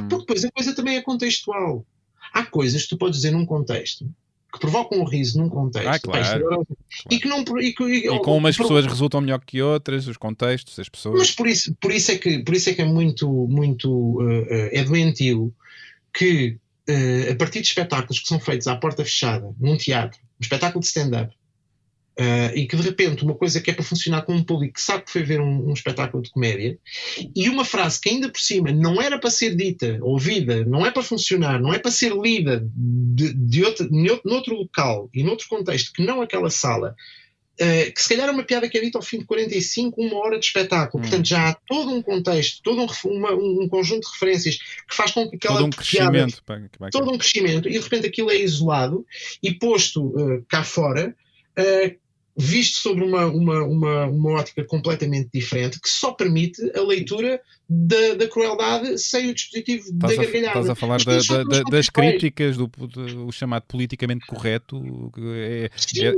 porque depois a coisa também é contextual. Há coisas que tu podes dizer num contexto que provocam um riso num contexto. Claro. E que não, e com umas pessoas resultam melhor que outras, os contextos, as pessoas. Mas por isso é que é muito é doentio que a partir de espetáculos que são feitos à porta fechada, num teatro, um espetáculo de stand-up, e que de repente uma coisa que é para funcionar com um público que sabe que foi ver um espetáculo de comédia, e uma frase que ainda por cima não era para ser dita, ouvida, não é para funcionar, não é para ser lida noutro local e noutro contexto que não aquela sala, que se calhar é uma piada que é dita ao fim de 45, uma hora de espetáculo. Portanto, já há todo um contexto, todo um conjunto de referências que faz com que aquela todo um crescimento, piada, todo um crescimento, e de repente aquilo é isolado e posto cá fora, visto sobre uma ótica completamente diferente, que só permite a leitura da crueldade sem o dispositivo da gargalhada. Estás a falar das críticas, do chamado politicamente correto,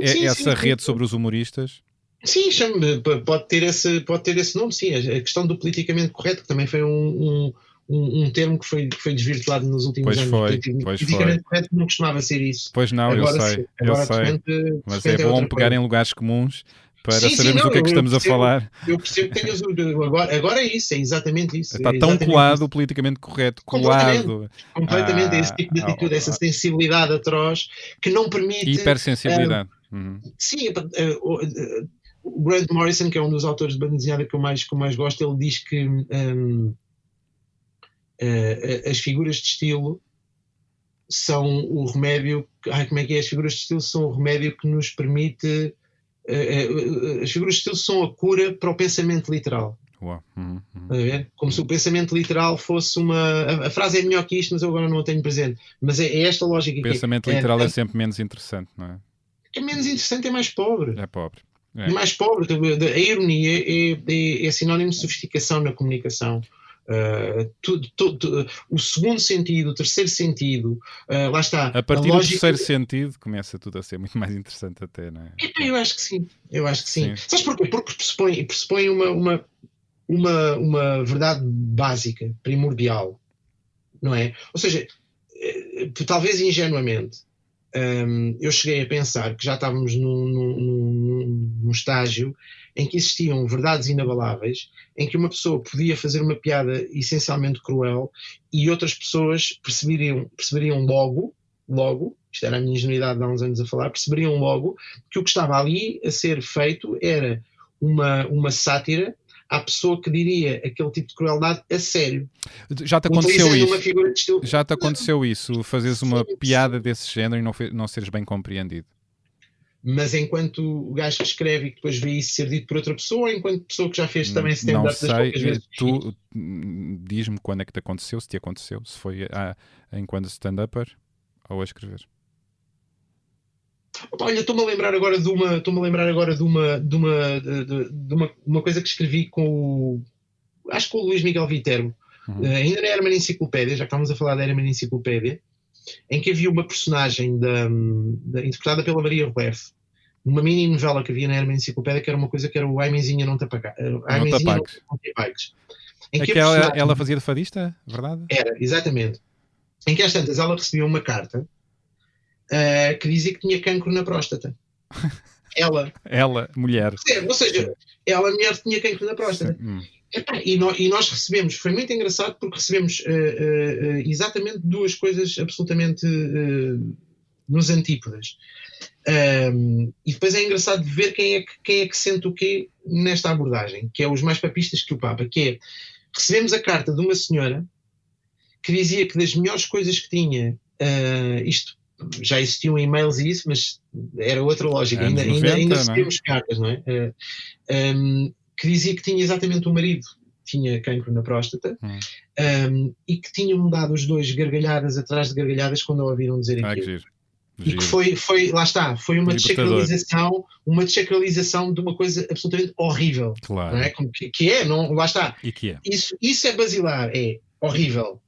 essa rede sobre os humoristas? Sim, pode ter esse nome, sim. A questão do politicamente correto, que também foi um termo que foi desvirtuado nos últimos anos. Politicamente correto não costumava ser isso. Pois não, agora, eu sei. Mas é bom pegar em lugares comuns para sabermos o que é que estamos a falar. Eu percebo que tenhas agora é isso, é exatamente isso. Está tão colado o politicamente correto, colado. Completamente, esse tipo de atitude, essa sensibilidade atroz que não permite... Hipersensibilidade. Sim, o Grant Morrison, que é um dos autores de banda desenhada que eu mais gosto, ele diz que as figuras de estilo são o remédio. Como é que é? As figuras de estilo são o remédio que nos permite. As figuras de estilo são a cura para o pensamento literal. Como se o pensamento literal fosse uma. A frase é melhor que isto, mas eu agora não a tenho presente. Mas é esta lógica. O pensamento literal é sempre menos interessante, não é? É menos interessante, é mais pobre. É pobre. É mais pobre. A ironia é sinónimo de sofisticação na comunicação. O segundo sentido, o terceiro sentido, lá está. A partir do terceiro sentido começa tudo a ser muito mais interessante até, não é? Eu acho que sim. Sabes porquê? Porque pressupõe uma verdade básica, primordial, não é? Ou seja, talvez ingenuamente, eu cheguei a pensar que já estávamos num estágio em que existiam verdades inabaláveis, em que uma pessoa podia fazer uma piada essencialmente cruel e outras pessoas perceberiam logo, isto era a minha ingenuidade de há uns anos a falar, perceberiam logo que o que estava ali a ser feito era uma sátira à pessoa que diria aquele tipo de crueldade a sério. Já te aconteceu isso? Já te aconteceu isso? Fazeres uma piada desse género e não seres bem compreendido? Mas enquanto o gajo que escreve e que depois vê isso ser dito por outra pessoa, enquanto pessoa que já fez também Não stand-up das poucas sei, vezes. tu diz-me quando é que te aconteceu, se te aconteceu, se foi enquanto stand-upper ou a escrever. Olha, estou-me a lembrar agora de uma coisa que escrevi acho que com o Luís Miguel Viterbo. Ainda na Herman Enciclopédia, já que estávamos a falar da Herman Enciclopédia, em que havia uma personagem interpretada pela Maria Rueff, numa mini novela que havia na Herman Enciclopédia, que era uma coisa que era o Aimenzinha não te apagues. É que ela fazia de fadista, verdade? Era, exatamente. Em que às tantas ela recebia uma carta que dizia que tinha cancro na próstata. Ela, mulher. Ou seja, ela, mulher, tinha cancro na próstata. Epá, e nós recebemos, foi muito engraçado porque recebemos exatamente duas coisas absolutamente nos antípodas. E depois é engraçado ver quem é que sente o quê nesta abordagem, que é os mais papistas que o Papa, que é, recebemos a carta de uma senhora que dizia que das melhores coisas que tinha, isto já existiam e-mails e isso, mas era outra lógica, ainda recebemos cartas, não é? Que dizia que tinha exatamente o marido, tinha cancro na próstata, e que tinham dado os dois gargalhadas atrás de gargalhadas quando a ouviram dizer aquilo. E que foi, lá está, foi uma desacralização de uma coisa absolutamente horrível. Claro. Não é? Lá está. E que é? Isso é basilar, é horrível.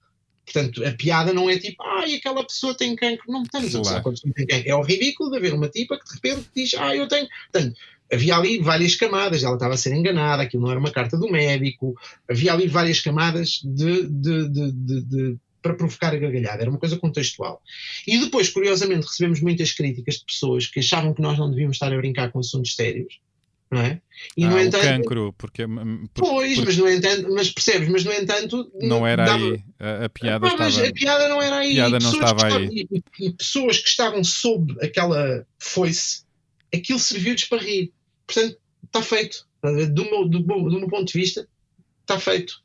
Portanto, a piada não é tipo, aquela pessoa tem cancro. Não estamos a pensar quando a pessoa tem cancro. É o ridículo de haver uma tipa que de repente diz, eu tenho. Portanto, havia ali várias camadas, ela estava a ser enganada, aquilo não era uma carta do médico, havia ali várias camadas para provocar a gargalhada, era uma coisa contextual. E depois, curiosamente, recebemos muitas críticas de pessoas que achavam que nós não devíamos estar a brincar com assuntos sérios, não é? E no entanto, o cancro, porque mas percebes, mas no entanto não era aí, a piada estava... Mas a piada não era aí, a piada não estava aí. E pessoas que estavam sob aquela foice, aquilo serviu-lhes para rir. Portanto, está feito. Do meu ponto de vista, está feito.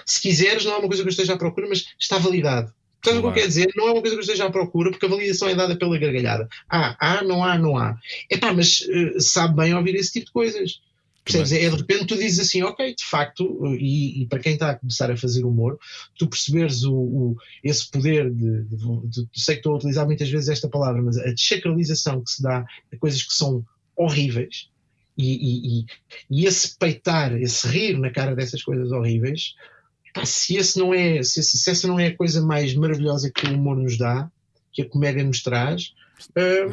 Se quiseres, não é uma coisa que eu esteja à procura, mas está validado. Portanto, o que eu quero dizer, não é uma coisa que eu esteja à procura, porque a validação é dada pela gargalhada. Não há. Mas sabe bem ouvir esse tipo de coisas. Percebes? De repente tu dizes assim, ok, de facto, e para quem está a começar a fazer humor, tu perceberes esse poder sei que estou a utilizar muitas vezes esta palavra, mas a desacralização que se dá a coisas que são horríveis, e esse peitar, esse rir na cara dessas coisas horríveis, se essa não é a coisa mais maravilhosa que o humor nos dá, que a comédia nos traz,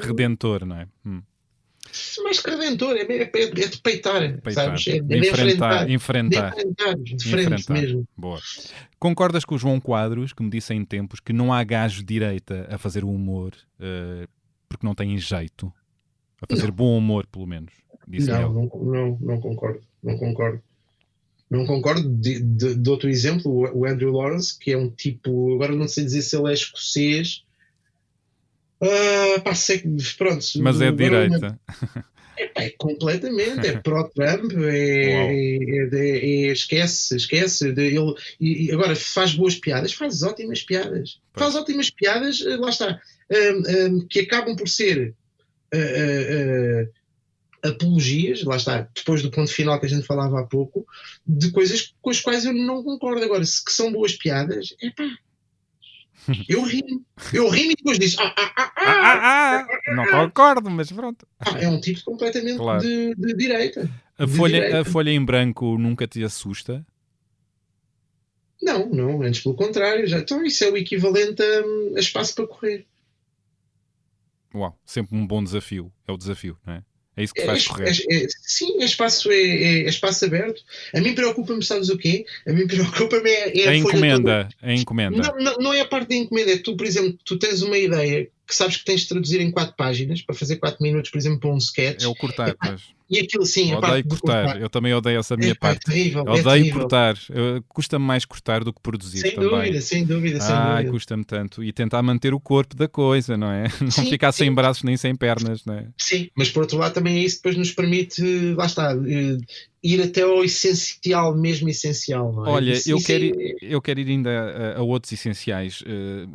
redentor, não é? Mais que redentor, é de peitar, sabes? É de enfrentar. De frente mesmo. Boa. Concordas com o João Quadros, que me disse em tempos que não há gajo de direita a fazer o humor porque não têm jeito? A fazer bom humor, pelo menos. Não concordo. Não concordo. De outro exemplo, o Andrew Lawrence, que é um tipo, agora não sei dizer se ele é escocês, pronto. Mas é de direita. É completamente, é pró-Trump, esquece. Ele, e agora faz boas piadas, faz ótimas piadas. Faz ótimas piadas, lá está, que acabam por ser apologias, lá está, depois do ponto final que a gente falava há pouco, de coisas com as quais eu não concordo. Agora, se que são boas piadas, eu rimo e depois disse não concordo, mas pronto. É um tipo completamente de direita. A folha em branco nunca te assusta? Não, antes pelo contrário. Então isso é o equivalente a espaço para correr. Uau, sempre um bom desafio. É o desafio, não é? É isso que faz correr. Sim, é espaço aberto. A mim preocupa-me, sabes o quê? A mim preocupa-me a encomenda. A encomenda. Não é a parte da encomenda. É tu, por exemplo, tu tens uma ideia que sabes que tens de traduzir em 4 páginas para fazer 4 minutos, por exemplo, para um sketch. É o cortar, mas... E aquilo sim, a parte Odeio de cortar. Eu também odeio essa minha Epá, parte. é terrível, Odeio terrível. cortar. Custa-me mais cortar do que produzir Sem também. dúvida, sem dúvida, sem dúvida. Custa-me tanto. E tentar manter o corpo da coisa, não é? Não Sim, ficar sem sim. braços nem sem pernas, não é? Sim, mas por outro lado também é isso que depois nos permite, lá está, ir até ao essencial, mesmo essencial, não é? Olha, Isso eu quero ir ainda a outros essenciais,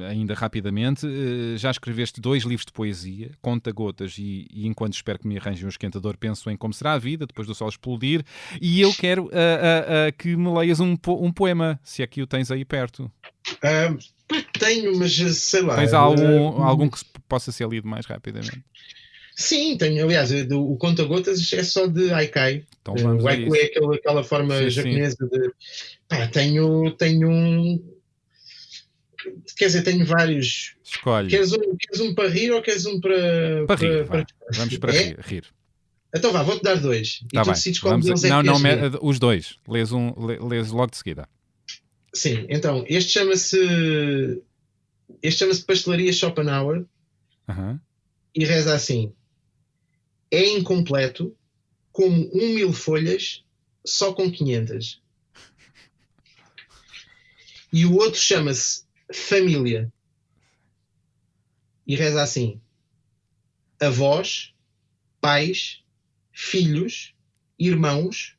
ainda rapidamente. Já escreveste 2 livros de poesia, Conta-Gotas e Enquanto Espero que me arranjem um esquentador, penso em como será a vida depois do sol explodir. E eu quero que me leias um poema, se é que o tens aí perto. Tenho, mas sei lá. Tens algum que possa ser lido mais rapidamente? Sim, tenho. Aliás, o Conta-Gotas é só de Haikai. Então vamos O a haiku isso. é aquela forma Sim, japonesa de. Pá, tenho um. Quer dizer, tenho vários. Escolhe. Queres um para rir ou queres um para. Para rir, vá. Vamos para rir. Então vá, vou-te dar 2. E Tá tu bem. decides qual deles é que Não, queres ler. os 2. Lês logo de seguida. Sim, então, este chama-se Pastelaria Schopenhauer e reza assim: é incompleto como 1.000 folhas só com 500. E o outro chama-se Família e reza assim: avós, pais, filhos, irmãos,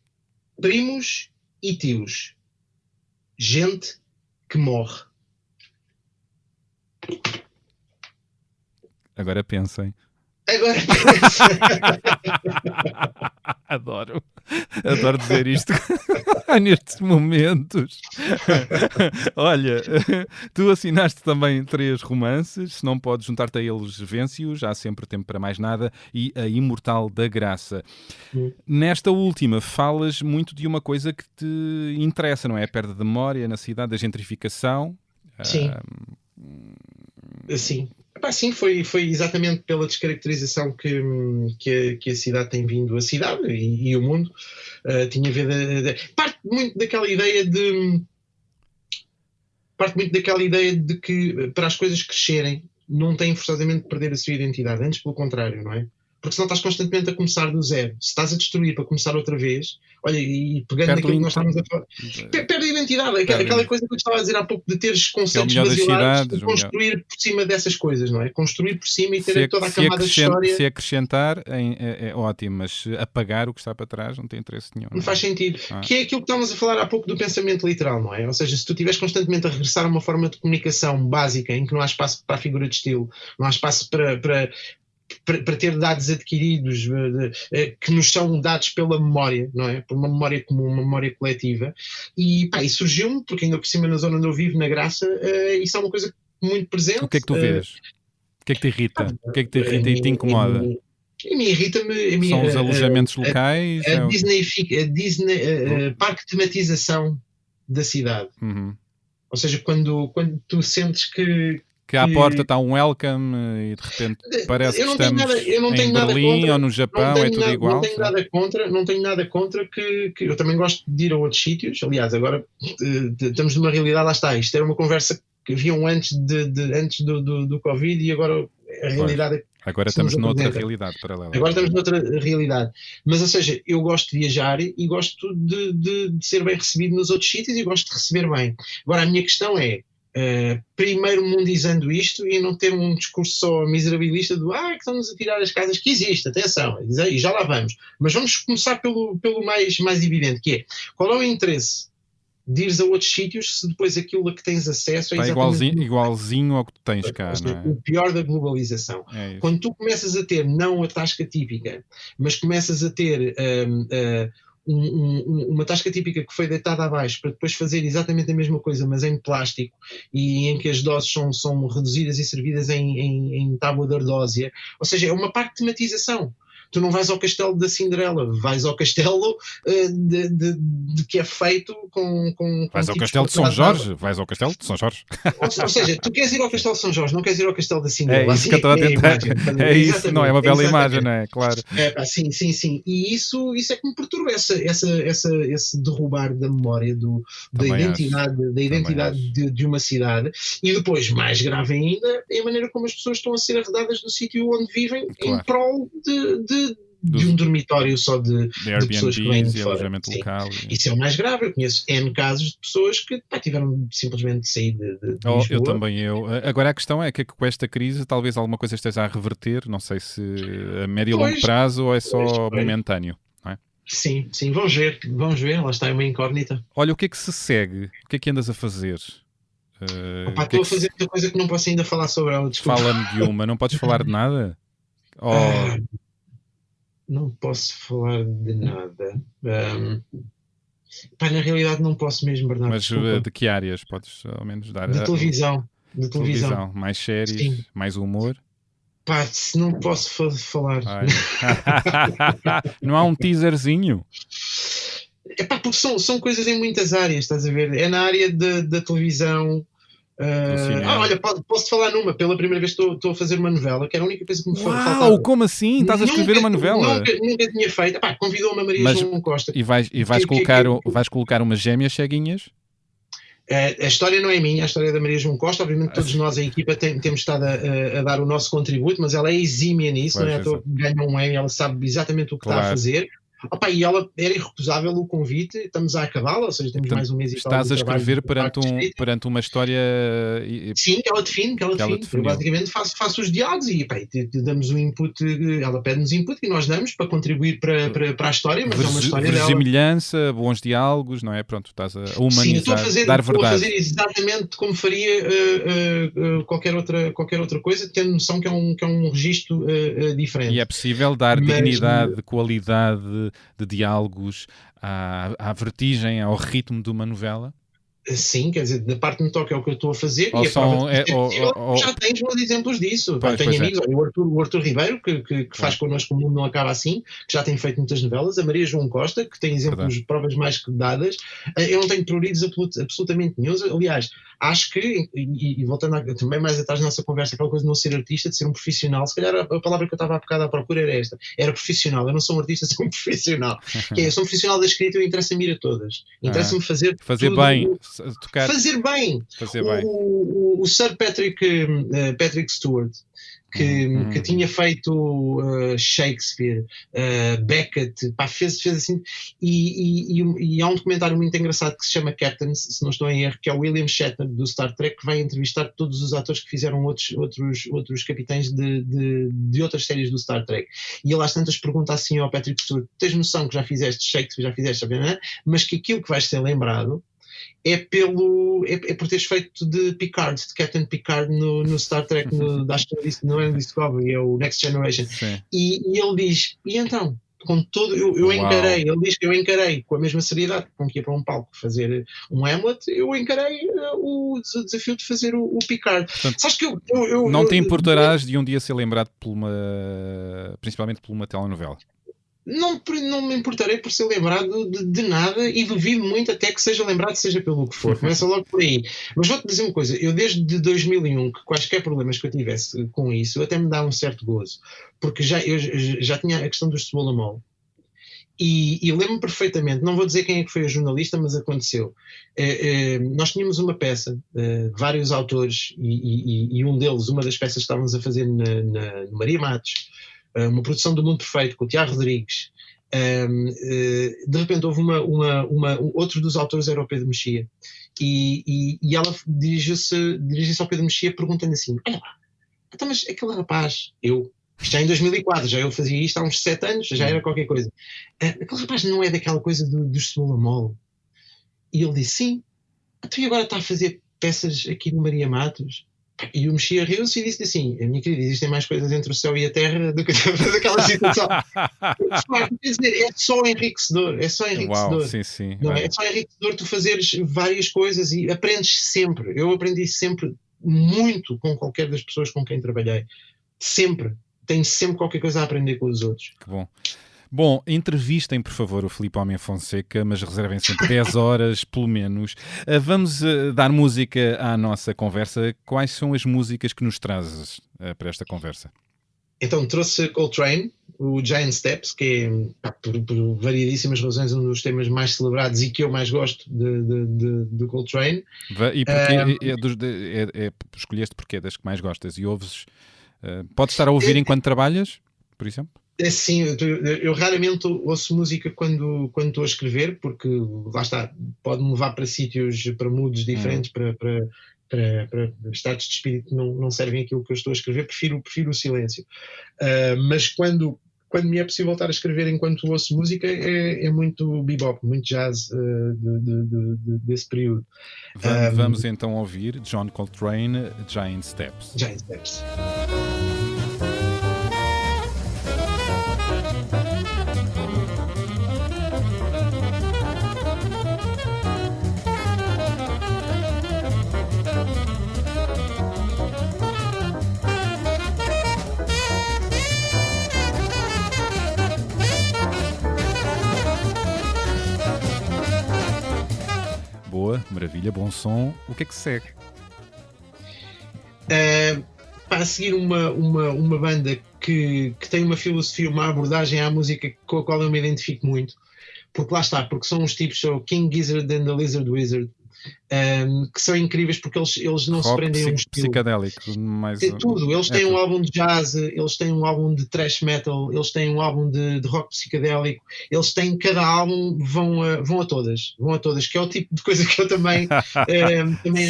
primos e tios. Gente que morre. Agora pensem. Agora Adoro dizer isto nestes momentos. Olha, tu assinaste também 3 romances, se não podes juntar-te a eles, vence-os, há sempre tempo para mais nada, e A Imortal da Graça. Nesta última, falas muito de uma coisa que te interessa, não é? A perda de memória na cidade, a gentrificação. Sim. Sim. Epá, sim, foi exatamente pela descaracterização que a cidade tem vindo, a cidade e o mundo. Tinha a ver parte muito daquela ideia de que para as coisas crescerem não têm forçosamente de perder a sua identidade, antes pelo contrário, não é? Porque senão estás constantemente a começar do zero. Se estás a destruir para começar outra vez, olha, e pegando naquilo que nós estávamos a falar, perde a identidade. Aquela coisa que eu estava a dizer há pouco, de teres conceitos basilares e construir por cima dessas coisas, não é? Construir por cima e ter toda a camada de história. Se acrescentar é ótimo, mas apagar o que está para trás não tem interesse nenhum. Não faz sentido. Que é aquilo que estávamos a falar há pouco do pensamento literal, não é? Ou seja, se tu estiveres constantemente a regressar a uma forma de comunicação básica em que não há espaço para a figura de estilo, não há espaço para ter dados adquiridos que nos são dados pela memória, não é? Por uma memória comum, uma memória coletiva, e surgiu-me, porque ainda por cima na zona onde eu vivo, na Graça, isso é uma coisa muito presente. O que é que tu vês? O que é que te irrita? O que é que te irrita e te incomoda? A mim irrita-me... São os alojamentos locais? A Disney parque de tematização da cidade. Ou seja, quando tu sentes que à porta está um welcome e de repente parece que estamos em Berlim ou no Japão, é tudo igual. Não tenho nada contra que eu também gosto de ir a outros sítios. Aliás, agora estamos numa realidade, lá está, isto era uma conversa que haviam antes do Covid e agora a realidade é. Agora estamos noutra realidade paralela. Agora estamos noutra realidade. Mas, ou seja, eu gosto de viajar e gosto de ser bem recebido nos outros sítios e gosto de receber bem. Agora, a minha questão é, primeiro mundizando isto e não ter um discurso só miserabilista do que estamos a tirar as casas, que existe, atenção, e já lá vamos. Mas vamos começar pelo mais evidente, que é, qual é o interesse de ires a outros sítios se depois aquilo a que tens acesso é igualzinho ao que tu tens cá, não é? O pior da globalização. Quando tu começas a ter não a tasca típica, mas começas a ter uma tasca típica que foi deitada abaixo para depois fazer exatamente a mesma coisa, mas em plástico, e em que as doses são reduzidas e servidas em tábua de ardósia, ou seja, é uma parte de tematização. Tu não vais ao castelo da Cinderela, vais ao castelo de que é feito com vais ao castelo de São Jorge, vais ao castelo de São Jorge. Ou seja, tu queres ir ao castelo de São Jorge, não queres ir ao castelo da Cinderela. É isso que eu estou a tentar. Isso, não é uma bela imagem, não é? Claro. Sim. E isso é que me perturba, esse derrubar da memória da identidade de uma cidade. E depois, mais grave ainda, é a maneira como as pessoas estão a ser arredadas do sítio onde vivem, claro, em prol de um dormitório só de pessoas que vêm Airbnbs de e fora. alojamento Sim. local. Isso é o mais grave. Eu conheço N casos de pessoas que tiveram simplesmente de sair de Eu Lisboa. também. Agora a questão é que com esta crise talvez alguma coisa esteja a reverter, não sei se a médio e longo Pois, prazo ou é só pois. momentâneo. Não é? Sim, vamos ver, lá está, é uma incógnita. Olha, o que é que se segue? O que é que andas a fazer? Opa, estou a fazer muita coisa que não posso ainda falar sobre ela, desculpa. Fala-me de uma, não podes falar de nada? Não posso falar de nada. Pá, na realidade não posso mesmo, Bernardo. Mas desculpa. de que áreas? Podes ao menos dar? De televisão. Mais séries, Sim. mais humor? Pá, se não posso falar. Não há um teaserzinho? Epá, porque são coisas em muitas áreas, estás a ver? É na área da televisão. Olha, posso falar numa. Pela primeira vez estou a fazer uma novela, que era a única coisa que me faltava. Uau, como assim? Estás a escrever uma novela? Nunca tinha feito. Epá, convidou-me a Maria João Costa. E vais colocar umas gêmeas ceguinhas? A história não é minha, a história é da Maria João Costa. Obviamente todos nós, a equipa, temos estado a dar o nosso contributo, mas ela é exímia nisso, não é? Ganha um Emmy, ela sabe exatamente o que está a fazer. Opa, e ela era irrecusável o convite, estamos a acabá-la, ou seja, temos mais um mês e tal. Estás a escrever perante uma história. Sim, que ela define. Eu basicamente faço os diálogos e damos um input, ela pede-nos input e nós damos para contribuir para a história, mas é uma história dela. Verosimilhança, bons diálogos, não é? Pronto, estás a humanizar, sim, estou dar verdade. a fazer exatamente como faria qualquer outra coisa, tendo noção que é um registro diferente. E é possível dar dignidade, qualidade de diálogos à vertigem, ao ritmo de uma novela? Sim, quer dizer, da parte que me toca é o que eu estou a fazer já tens bons exemplos disso. Tenho amigos, o Arthur Ribeiro, que faz connosco O Mundo Não Acaba Assim, que já tem feito muitas novelas, a Maria João Costa, que tem exemplos, provas mais que dadas. Eu não tenho prioridades absolutamente nenhum. Aliás, acho que, e voltando também mais atrás da nossa conversa, aquela coisa de não ser artista, de ser um profissional, se calhar a palavra que eu estava há bocado à procura era esta, era profissional. Eu não sou um artista, sou um profissional. Eu sou um profissional da escrita e interessa-me ir a todas. Interessa-me fazer bem. Fazer bem. O Sir Patrick Stewart, que tinha feito Shakespeare, Beckett, fez assim, e há um documentário muito engraçado que se chama Captains, se não estou em erro, que é o William Shatner do Star Trek, que vai entrevistar todos os atores que fizeram outros capitães de outras séries do Star Trek, e ele às tantas pergunta assim ao Patrick Stewart: tens noção que já fizeste Shakespeare, já fizeste, mas que aquilo que vais ser lembrado é por teres feito de Picard, de Captain Picard no Star Trek, acho que não é o Discovery, é o Next Generation. E ele diz, e então, com todo, ele diz que eu encarei com a mesma seriedade com que ia para um palco fazer um Hamlet, eu encarei o desafio de fazer o Picard. Portanto, sabes que não te importarás de um dia ser lembrado principalmente por uma telenovela? Não me importarei por ser lembrado de nada, e duvido muito até que seja lembrado, seja pelo que for. Começa logo por aí. Mas vou-te dizer uma coisa, eu desde 2001, que quaisquer problemas que eu tivesse com isso, até me dá um certo gozo, porque eu já tinha a questão do Cebola-Mol. E lembro-me perfeitamente, não vou dizer quem é que foi a jornalista, mas aconteceu. Nós tínhamos uma peça, vários autores, e um deles, uma das peças que estávamos a fazer no Maria Matos, uma produção do Mundo Perfeito com o Tiago Rodrigues. De repente houve outro dos autores era o Pedro Mexia, e ela dirigiu-se ao Pedro Mexia perguntando assim: olha lá, então, mas aquele rapaz, já em 2004, já eu fazia isto há uns 7 anos, já era qualquer coisa, aquele rapaz não é daquela coisa dos Cebola-Mol? E ele disse: sim. Então, e agora está a fazer peças aqui no Maria Matos? E o Mexia riu-se e disse assim: a minha querida, existem mais coisas entre o céu e a terra do que aquela situação. Quer dizer, é só enriquecedor. Uau, sim. Não é só enriquecedor tu fazeres várias coisas e aprendes sempre. Eu aprendi sempre muito com qualquer das pessoas com quem trabalhei. Sempre. Tenho sempre qualquer coisa a aprender com os outros. Que bom. Bom, entrevistem, por favor, o Filipe Homem Fonseca, mas reservem sempre 10 horas, pelo menos. Vamos dar música à nossa conversa. Quais são as músicas que nos trazes para esta conversa? Então, trouxe Coltrane, o Giant Steps, que é, por variedíssimas razões, um dos temas mais celebrados e que eu mais gosto do Coltrane. E porque escolheste porque é das que mais gostas e ouves? Podes estar a ouvir enquanto trabalhas, por exemplo? É assim, eu raramente ouço música quando estou a escrever, porque lá está, pode-me levar para sítios, para moods diferentes, para estados de espírito que não servem aquilo que eu estou a escrever. Prefiro o silêncio. Mas quando me é possível voltar a escrever enquanto ouço música, é muito bebop, muito jazz desse período. Vamos então ouvir John Coltrane, Giant Steps. Giant Steps. Boa, maravilha, bom som. O que é que segue? Para seguir uma banda que tem uma filosofia, uma abordagem à música com a qual eu me identifico muito, porque lá está, porque são os tipos, são King Gizzard and the Lizard Wizard, que são incríveis porque eles não se prendem a um estilo psicadélico, mais tudo. Eles têm um álbum de jazz, eles têm um álbum de thrash metal, eles têm um álbum de rock psicadélico, eles têm, cada álbum vão a todas, que é o tipo de coisa que eu também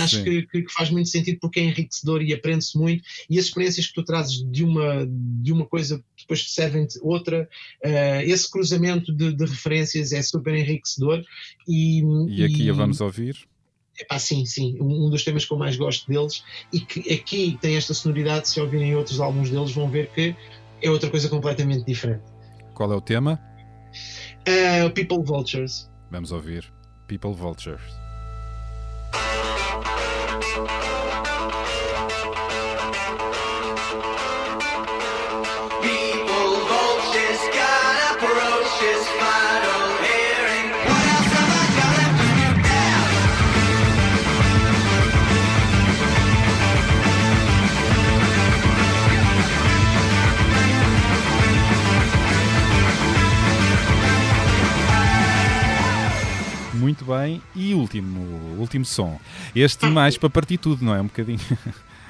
acho que faz muito sentido, porque é enriquecedor e aprende-se muito, e as experiências que tu trazes de uma coisa depois servem-te outra, esse cruzamento de referências é super enriquecedor. E aqui a vamos ouvir. Sim, um dos temas que eu mais gosto deles, e que aqui tem esta sonoridade. Se ouvirem outros álbuns deles vão ver que é outra coisa completamente diferente. Qual é o tema? People Vultures. Vamos ouvir People Vultures. Muito bem, e último som. Este mais para partir tudo, não é? Um bocadinho.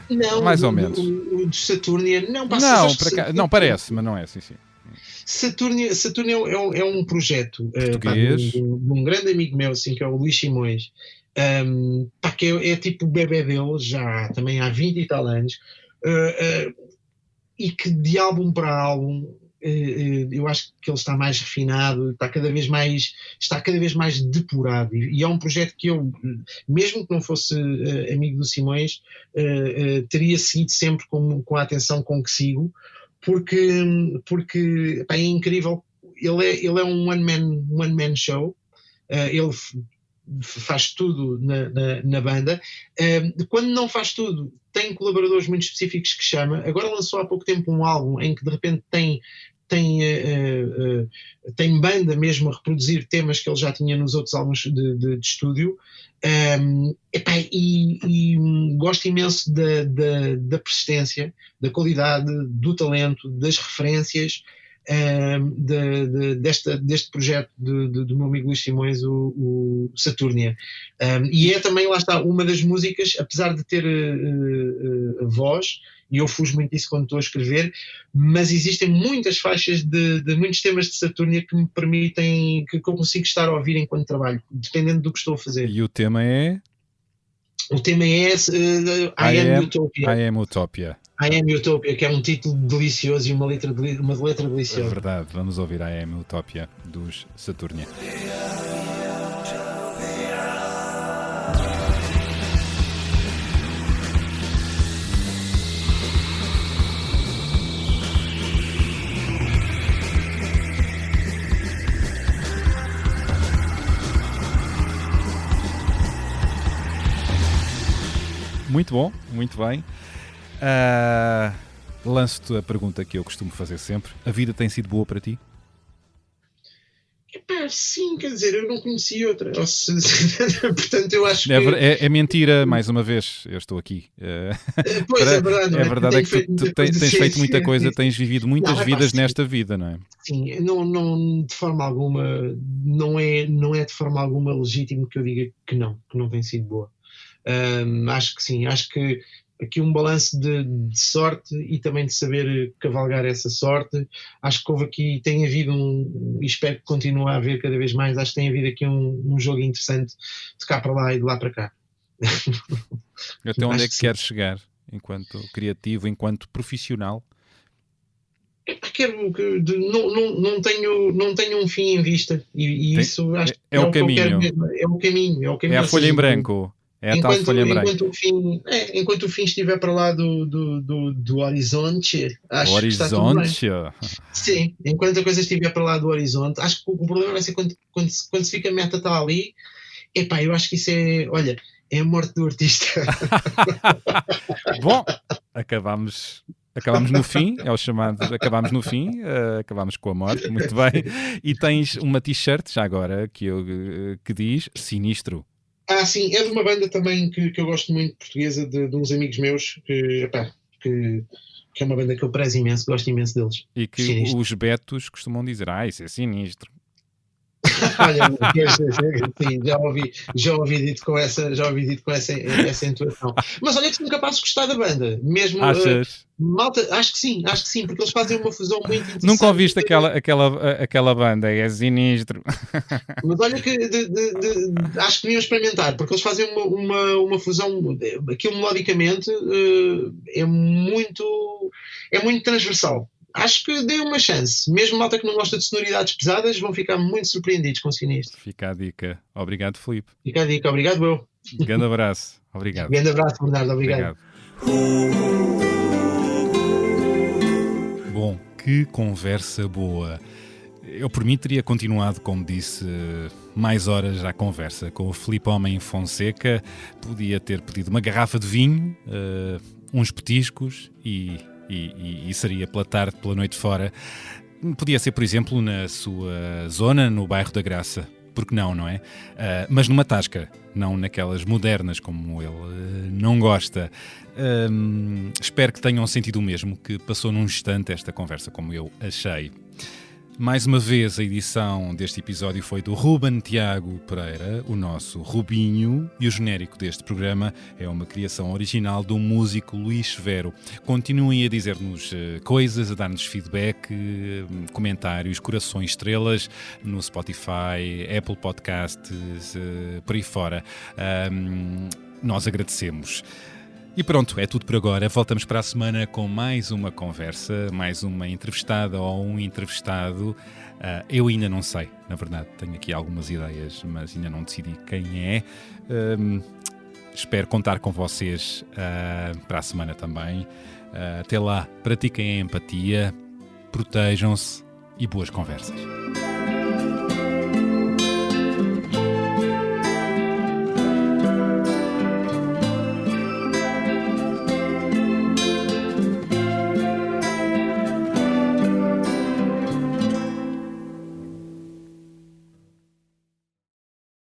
Não, mais ou menos. O de Saturnia não passa. Não parece, mas não é, sim. Saturnia é um projeto de um grande amigo meu, assim, que é o Luís Simões, que é tipo o bebé dele, já também há 20 e tal anos, e que de álbum para álbum eu acho que ele está mais refinado, está cada vez mais depurado, e é um projeto que eu, mesmo que não fosse amigo do Simões, teria seguido sempre com a atenção com que sigo, porque é incrível. Ele é um one man show, ele faz tudo na banda. Quando não faz tudo, tem colaboradores muito específicos que chama. Agora lançou há pouco tempo um álbum em que de repente tem banda mesmo a reproduzir temas que ele já tinha nos outros álbuns de estúdio. E gosto imenso da persistência, da qualidade, do talento, das referências, deste projeto do meu amigo Luís Simões, o Saturnia. E é também, lá está, uma das músicas, apesar de ter voz, e eu fujo muito disso quando estou a escrever, mas existem muitas faixas de muitos temas de Saturnia que me permitem, que eu consigo estar a ouvir enquanto trabalho, dependendo do que estou a fazer. E o tema é? O tema é I Am Utopia. I Am Utopia. I Am Utopia, que é um título delicioso e uma letra deliciosa. É verdade, vamos ouvir I Am Utopia dos Saturnia. Muito bom, muito bem. Lanço-te a pergunta que eu costumo fazer sempre. A vida tem sido boa para ti? Sim, quer dizer, eu não conheci outra. Portanto, eu acho que... É mentira, mais uma vez, eu estou aqui. Pois, é verdade. É verdade, é que tu tens feito muita coisa, tens vivido muitas vidas nesta vida, não é? Sim, não, de forma alguma, não é de forma alguma legítimo que eu diga que não tem sido boa. Acho que sim, acho que aqui um balanço de sorte e também de saber cavalgar essa sorte. Acho que tem havido e espero que continue a haver cada vez mais, acho que tem havido aqui um jogo interessante de cá para lá e de lá para cá. Até onde é que queres chegar enquanto criativo, enquanto profissional? Não tenho um fim em vista e isso acho que é o caminho. É o caminho. É a folha em branco. É a tal folha em branco. Enquanto o fim estiver para lá do horizonte, acho que está tudo bem. Sim, enquanto a coisa estiver para lá do horizonte, acho que o problema vai ser quando se fica a meta está ali. Epá, eu acho que isso é a morte do artista. Bom, acabámos no fim, é o chamado acabámos no fim, acabámos com a morte, muito bem. E tens uma t-shirt, já agora, que diz Sinistro. Sim, é de uma banda também que eu gosto muito, portuguesa, de uns amigos meus, que é uma banda que eu prezo imenso, gosto imenso deles. E que Sinistro. Os betos costumam dizer, isso é sinistro. Olha, sim, já ouvi dito com essa intuação. Mas olha que sou capaz de gostar da banda, mesmo. Achas? Malta, acho que sim, porque eles fazem uma fusão muito interessante. Nunca ouviste aquela banda, é sinistro. Mas olha que acho que deviam experimentar, porque eles fazem uma fusão, aquilo melodicamente é muito transversal. Acho que dei uma chance. Mesmo malta que não gosta de sonoridades pesadas vão ficar muito surpreendidos com Sinistro. Fica a dica. Obrigado, Filipe. Fica a dica. Obrigado, eu. Grande abraço. Obrigado. Grande abraço, Bernardo. Obrigado. Bom, que conversa boa. Eu, por mim, teria continuado, como disse, mais horas à conversa com o Filipe Homem Fonseca. Podia ter pedido uma garrafa de vinho, uns petiscos e seria pela tarde, pela noite fora. Podia ser, por exemplo, na sua zona, no bairro da Graça. Porque não é? Mas numa tasca, não naquelas modernas como ele não gosta. Espero que tenham sentido o mesmo, que passou num instante esta conversa, como eu achei. Mais uma vez, a edição deste episódio foi do Ruben Tiago Pereira, o nosso Rubinho, e o genérico deste programa é uma criação original do músico Luís Vero. Continuem a dizer-nos coisas, a dar-nos feedback, comentários, corações, estrelas no Spotify, Apple Podcasts, por aí fora. Nós agradecemos. E pronto, é tudo por agora. Voltamos para a semana com mais uma conversa, mais uma entrevistada ou um entrevistado. Eu ainda não sei, na verdade. Tenho aqui algumas ideias, mas ainda não decidi quem é. Espero contar com vocês para a semana também. Até lá, pratiquem a empatia, protejam-se e boas conversas.